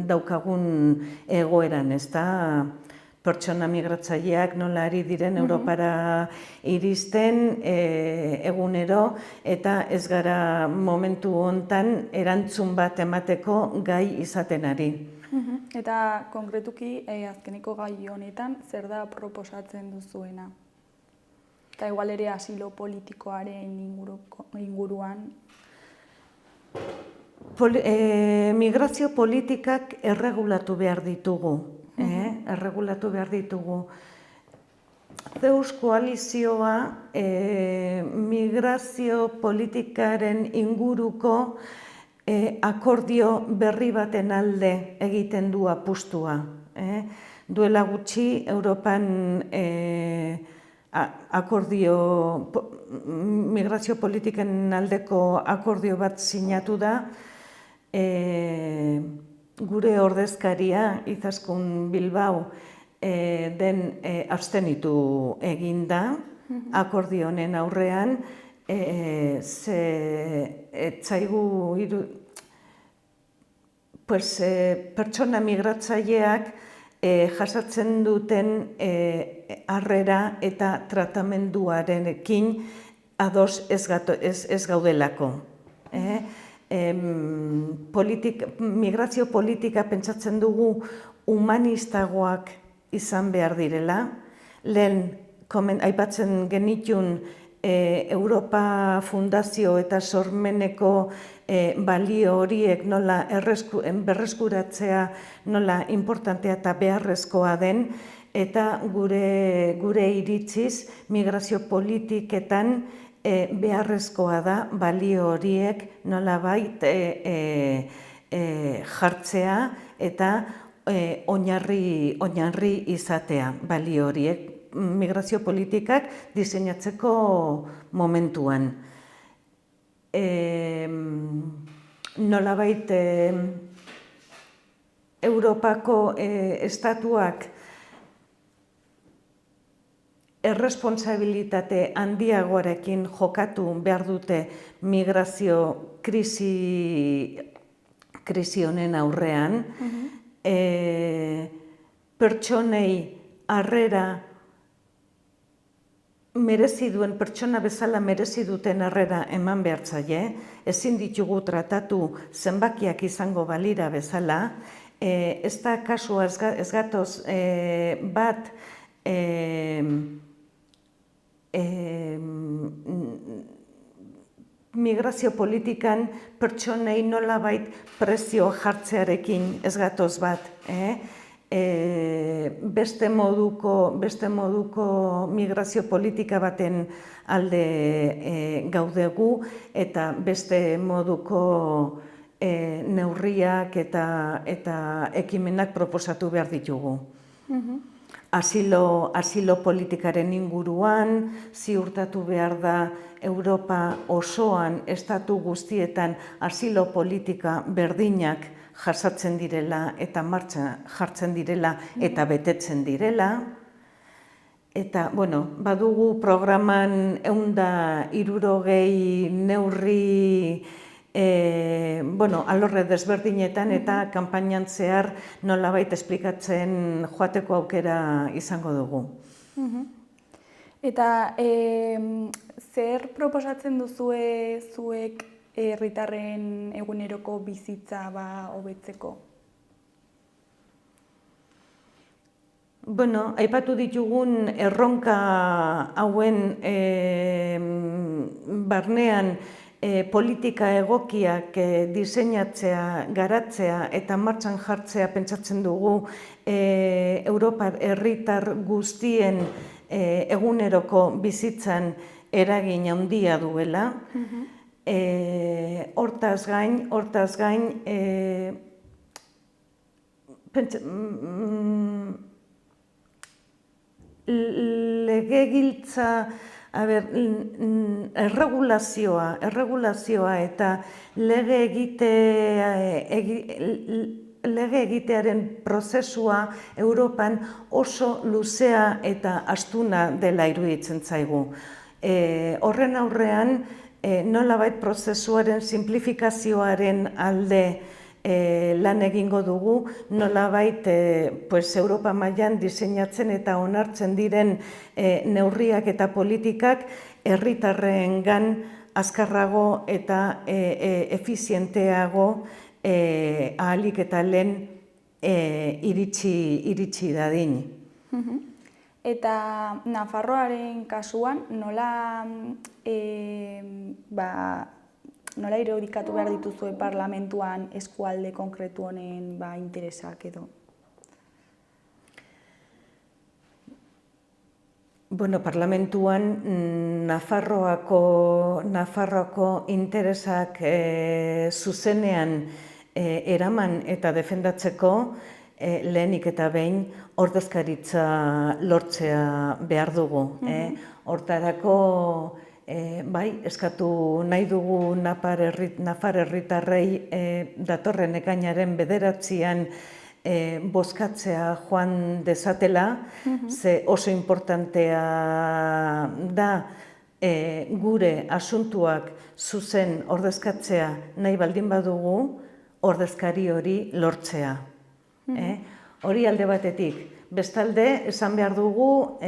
daukagun egoeran, ez da? Pertsona migratzaileak nola ari diren Europara iristen egunero, eta ez gara momentu hontan erantzun bat emateko gai izaten ari. Eta konkretuki azkeneko gai honetan zer da proposatzen duzuena? Eta igual ere asilo politikoaren inguruan? Migrazio politikak erregulatu behar ditugu. Erregulatu behar ditugu. Zeus koalizioa migrazio politikaren inguruko akordio berri baten alde egiten du apustua. Duela gutxi Europan migrazio politiken aldeko akordio bat sinatu da, gure ordezkaria, Izaskun Bilbao, den abstenitu egin da, akordio honen aurrean, pertsona migratzaileak jasatzen duten harrera eta tratamenduarekin ados ez gaudelako. Migrazio politika pentsatzen dugu humanistagoak izan behar direla. Lehen aipatzen genitun Europa Fundazio eta Sormeneko balio horiek nola berreskuratzea nola importantea eta beharrezkoa den, eta gure iritziz migrazio politiketan beharrezkoa da balio horiek nolabait jartzea eta oinarri izatea balio horiek migrazio politikak diseinatzeko momentuan. Nolabait Europako estatuak erresponsabilitate handiagoarekin jokatu behar dute migrazio krisi honen aurrean, pertsonei harrera pertsona bezala merezi duten harrera eman behar zaie, ezin ditugu tratatu zenbakiak izango balira bezala, ez da kasua ez gatoz bat migrazio politikan pertsonei nolabait prezio jartzearekin ez gatoz bat. Beste moduko migrazio politika baten alde gaudegu eta beste moduko neurriak eta ekimenak proposatu behar ditugu. Asilo politikaren inguruan, ziurtatu behar da Europa osoan, estatu guztietan asilo politika berdinak jasatzen direla eta martxan jartzen direla eta betetzen direla. Eta, badugu programan 160 neurri alorre desberdinetan eta kanpainan zehar nolabait esplikatzen joateko aukera izango dugu. Eta zer proposatzen duzue zuek herritarren eguneroko bizitza hobetzeko? Aipatu ditugun erronka hauen barnean politika egokiak diseinatzea, garatzea eta martxan jartzea pentsatzen dugu Europar herritar guztien eguneroko bizitzan eragin handia duela. Hortaz gain, legegiltza, erregulazioa eta lege egitearen prozesua Europan oso luzea eta astuna dela iruditzen zaigu. Horren aurrean, nolabait prozesuaren simplifikazioaren alde lan egingo dugu, nolabait Europa mailan diseinatzen eta onartzen diren neurriak eta politikak herritarrengan azkarrago eta efizienteago ahalik eta lehen iritsi dadin. Eta Nafarroaren kasuan nola irudikatu behar dituzue parlamentuan eskualde konkretu honen interesak edo? Parlamentuan Nafarroako interesak zuzenean eraman eta defendatzeko lehenik eta behin ordezkaritza lortzea behar dugu. Hortarako eskatu nahi dugu Nafar herritarrei datorren ekainaren 9an bozkatzea joan dezatela, ze oso importantea da gure asuntuak zuzen ordezkatzea nahi baldin badugu, ordezkari hori lortzea. Hori alde batetik. Bestalde, esan behar dugu,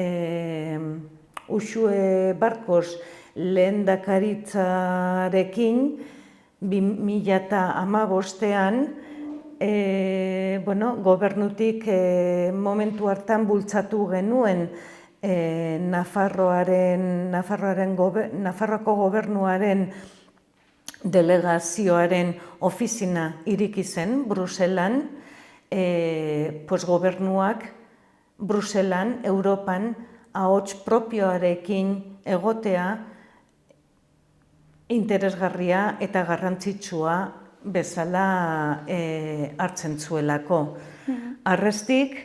Uxue Barkos lehendakaritzarekin 2015ean gobernutik momentu hartan bultzatu genuen Nafarroako gobernuaren delegazioaren ofizina iriki zen Bruselan, gobernuak Bruselan, Europan, ahots propioarekin egotea interesgarria eta garrantzitsua bezala hartzen zuelako. Arrestik,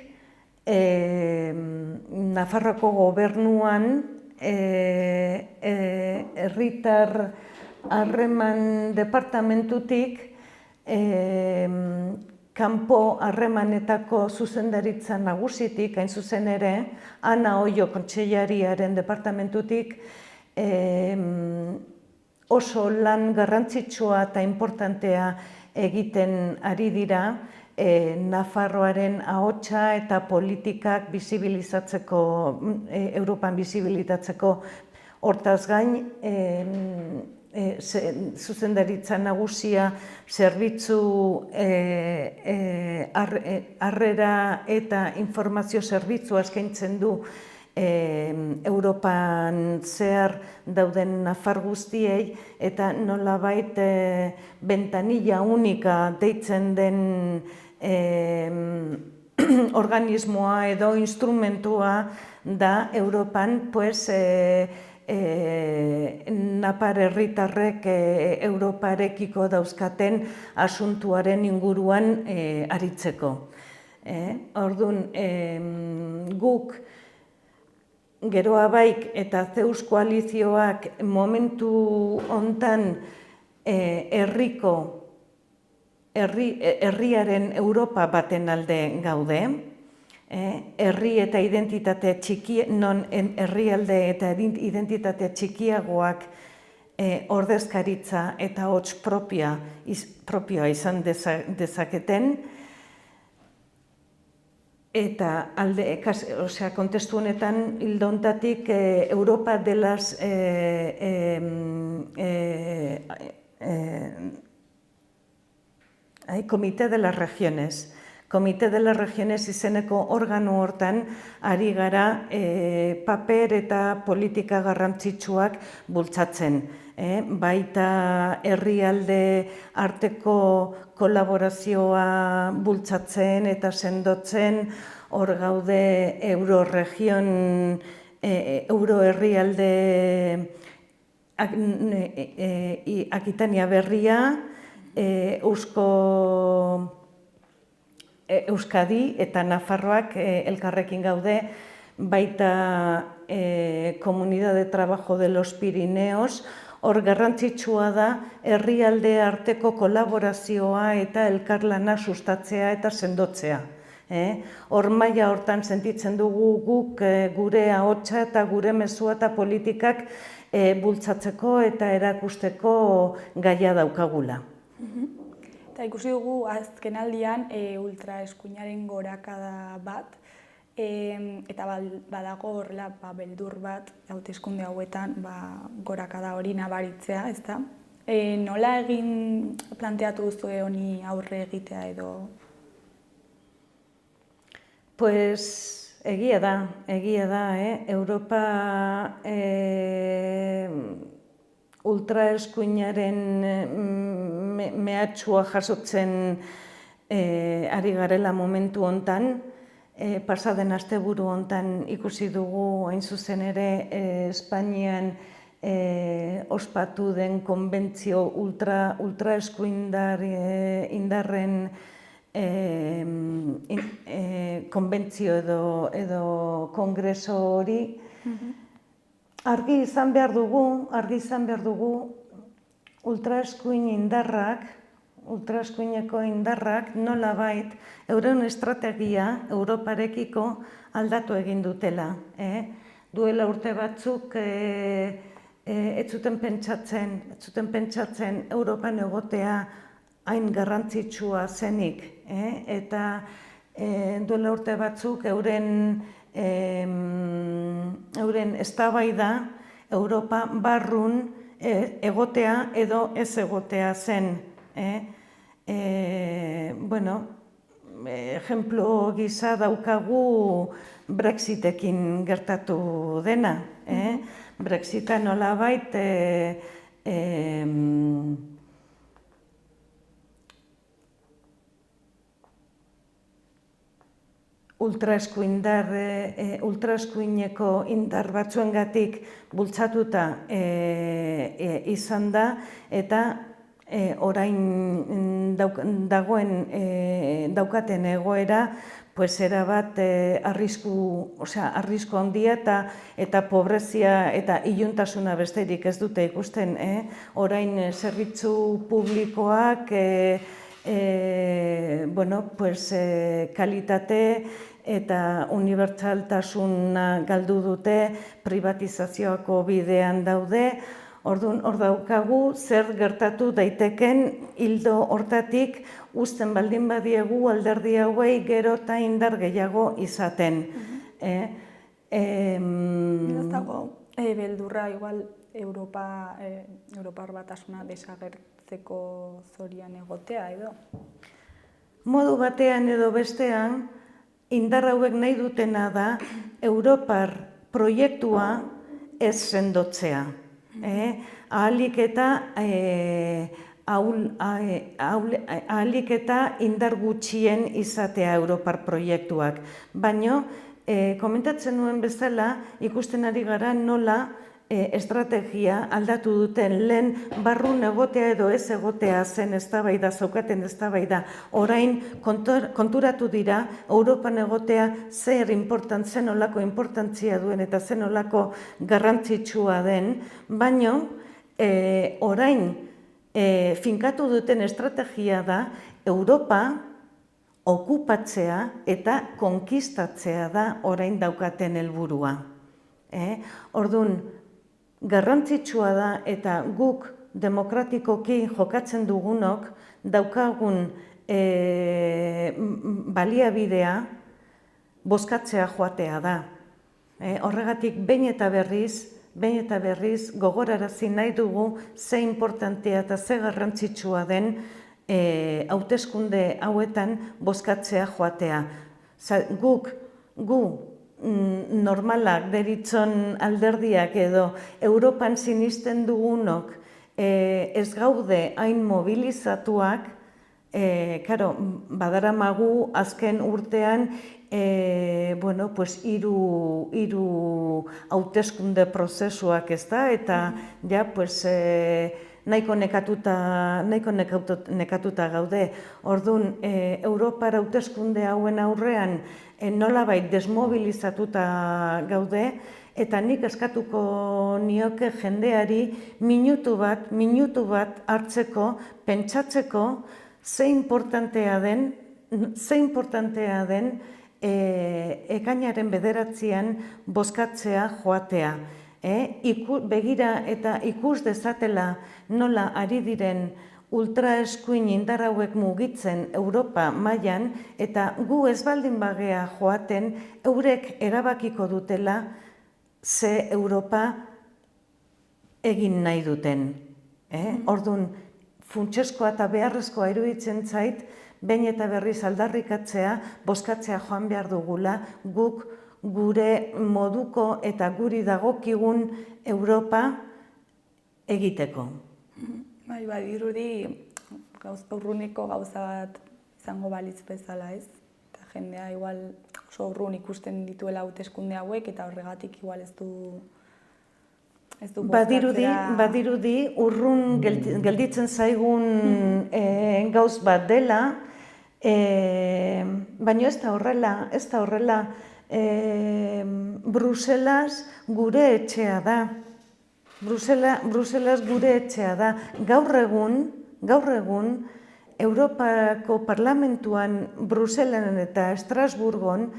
Nafarroako gobernuan herritar harreman departamentutik kanpo harremanetako zuzendaritza nagusitik, hain zuzen ere, Ana Oio kontseilariaren departamentutik oso lan garrantzitsua eta importantea egiten ari dira Nafarroaren ahotsa eta politikak bizibilizatzeko, Europan bizibilizatzeko. Hortaz gain, zuzendaritza nagusia zerbitzu harrera eta informazio zerbitzua eskaintzen du Europan zehar dauden nafar guztiei eta nolabait ventanilla unika deitzen den organismoa edo instrumentua da Europan Napar herritarrek Europarekiko dauzkaten asuntuaren inguruan aritzeko. Orduan, guk Geroa Baik eta Zeus koalizioak momentu hontan herriaren Europa baten alde gaude, herri eta identitate txiki, non herrialde eta identitate txikiagoak ordezkaritza eta hots propioa izan dezaketen, eta kontestu honetan hildo honetatik Europa de las Comité de las Regiones. Comité de las Regiones izeneko organo hortan ari gara paper eta politika garrantzitsuak bultzatzen. Baita herrialde arteko kolaborazioa bultzatzen eta sendotzen, hor gaude Euroregion euro herrialde Akitania berria, Euskadi eta Nafarroak elkarrekin gaude, baita Comunidad de Trabajo de los Pirineos, hor garrantzitsua da herrialde arteko kolaborazioa eta elkarlana sustatzea eta sendotzea. Hor maila hortan sentitzen dugu guk gure ahotsa eta gure mezua eta politikak bultzatzeko eta erakusteko gaia daukagula. Eta ikusi dugu azkenaldian ultraeskuinaren gorakada bat, eta badago horrela beldur bat hauteskunde hauetan gorakada hori nabaritzea, ezta? Nola egin planteatu duzue honi aurre egitea edo? Pues egia da, Europa ultraeskuinaren mehatxua jasotzen ari garela momentu hontan. Pasaden asteburu hontan ikusi dugu hain zuzen ere Espainian ospatu den konbentzio ultraeskuindar indarren konbentzio edo kongreso hori. Argi izan behar dugu ultraeskuineko indarrak nolabait euren estrategia Europarekiko aldatu egin dutela. Duela urte batzuk ez zuten pentsatzen Europan egotea hain garrantzitsua zenik, eta duela urte batzuk euren eztabaida Europa barrun egotea edo ez egotea zen. Ejemplo gisa daukagu Brexitekin gertatu dena. Brexita nolabait ultraeskuineko indar batzuengatik bultzatuta izan da, eta orain daukaten egoera erabat arrisku handia eta pobrezia eta iluntasuna besterik ez dute ikusten. Orain zerbitzu publikoak kalitate eta unibertsaltasuna galdu dute, privatizazioako bidean daude. Orduan, hor daukagu zer gertatu daiteken ildo hortatik uzten baldin badiegu alderdi hauei gero eta indar gehiago izaten. Ez dago beldurra igual Europar batasuna desagertzeko zorian egotea edo? Modu batean edo bestean, indar hauek nahi dutena da Europar proiektua ez sendotzea. Ahalik eta indar gutxien izatea Europar proiektuak. Baina, komentatzen nuen bezala, ikusten ari gara nola estrategia aldatu duten, lehen barrun egotea edo ez egotea zen eztabaida, zaukaten eztabaida. Orain konturatu dira Europan egotea zer nolako inportantzia duen eta zer nolako garrantzitsua den, baina orain finkatu duten estrategia da Europa okupatzea eta konkistatzea da orain daukaten helburua. Orduan, garrantzitsua da eta guk demokratikoki jokatzen dugunok daukagun baliabidea bozkatzea joatea da. Horregatik behin eta berriz gogorarazi nahi dugu ze inportantea eta ze garrantzitsua den hauteskunde hauetan bozkatzea joatea. Gu normalak deritzon alderdiak edo Europan sinisten dugunok ez gaude hain mobilizatuak, badaramagu azken urtean bueno, pues hiru hauteskunde prozesuak, ez da, eta ja, pues, nahiko nekatuta gaude. Orduan, Europar hauteskunde hauen aurrean nolabait desmobilizatuta gaude, eta nik eskatuko nioke jendeari minutu bat hartzeko, pentsatzeko ze importantea den ekainaren 9an bozkatzea joatea. Begira eta ikus dezatela nola ari diren ultraeskuin indar hauek mugitzen Europa mailan, eta gu ez baldin bagea joaten, eurek erabakiko dutela ze Europa egin nahi duten. Orduan, funtsezkoa eta beharrezkoa iruditzen zait, behin eta berriz aldarrikatzea, bozkatzea joan behar dugula, guk gure moduko eta guri dagokigun Europa egiteko. Bai, dirudi urruneko gauza bat izango balitz bezala, ez? Eta jendea igual oso urrun ikusten dituela hauteskunde hauek, eta horregatik igual ez du Badirudi urrun gelditzen zaigun gauz bat dela, baina ez da horrela. Bruselas gure etxea da. Bruselas gure etxea da. Gaur egun, Europako Parlamentuan, Bruselen eta Estrasburgon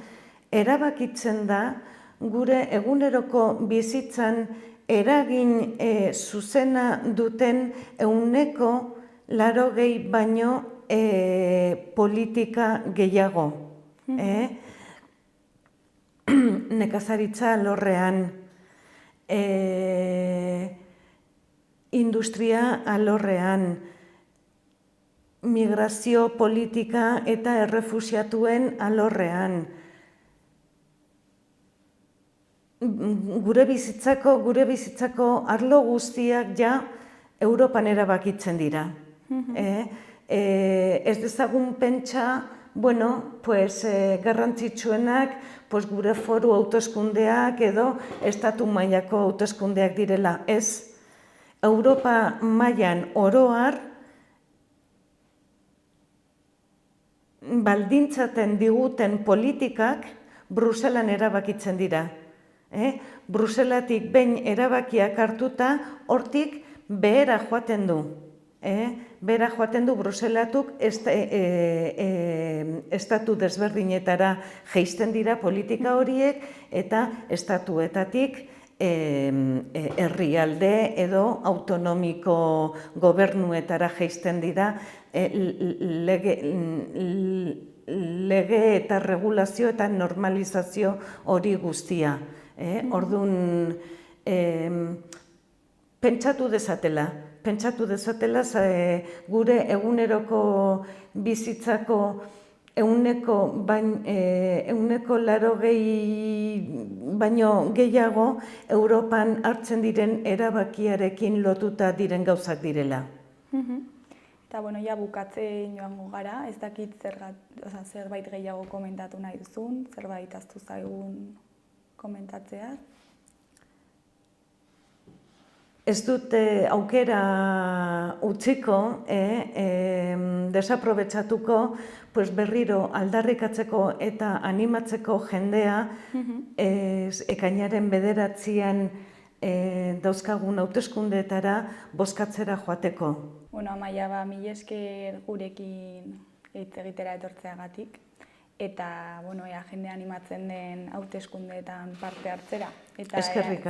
erabakitzen da gure eguneroko bizitzan eragin zuzena duten 80% baino politika gehiago. Nekazaritza alorrean, industria alorrean, migrazio politika eta errefuxiatuen alorrean, gure bizitzako arlo guztiak ja Europan erabakitzen dira. Ez dezagun pentsa, garrantzitsuenak gure foru hauteskundeak edo estatu mailako hauteskundeak direla. Ez, Europa mailan oro har baldintzaten diguten politikak Bruselan erabakitzen dira. Bruselatik behin erabakiak hartuta, hortik behera joaten du. Behera joaten du Bruselatuk estatu desberdinetara jeisten dira politika horiek, eta estatuetatik herrialde edo autonomiko gobernuetara jeisten dira lege eta regulazio eta normalizazio hori guztia. Orduan, pentsatu dezatela gure eguneroko bizitzako 80% baino gehiago Europan hartzen diren erabakiarekin lotuta diren gauzak direla. Eta, ja bukatzen joango gara, ez dakit zerbait gehiago komentatu nahi duzun, zerbait ahaztu zaigun komentatzea. Ez dut aukera utziko, desaprobetxatuko, berriro aldarrikatzeko eta animatzeko jendea ekainaren 9an dauzkagun hauteskundeetara bozkatzera joateko. Amaia, mila esker gurekin hitz egitera etortzeagatik. Eta, jende animatzen den hauteskundeetan parte hartzera. Eta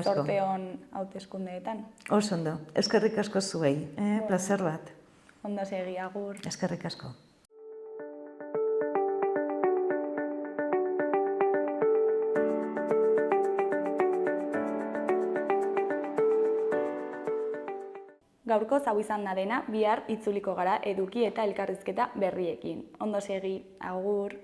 zorte hon hauteskundeetan. Oso ondo, eskerrik asko zuei, plazer bat. Ondo segi, agur. Eskerrik asko. Gaurko hau izan da dena, bihar itzuliko gara eduki eta elkarrizketa berriekin. Ondo segi, agur.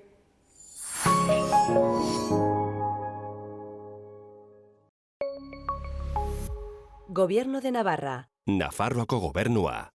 Gobierno de Navarra. Nafarroako gobernua.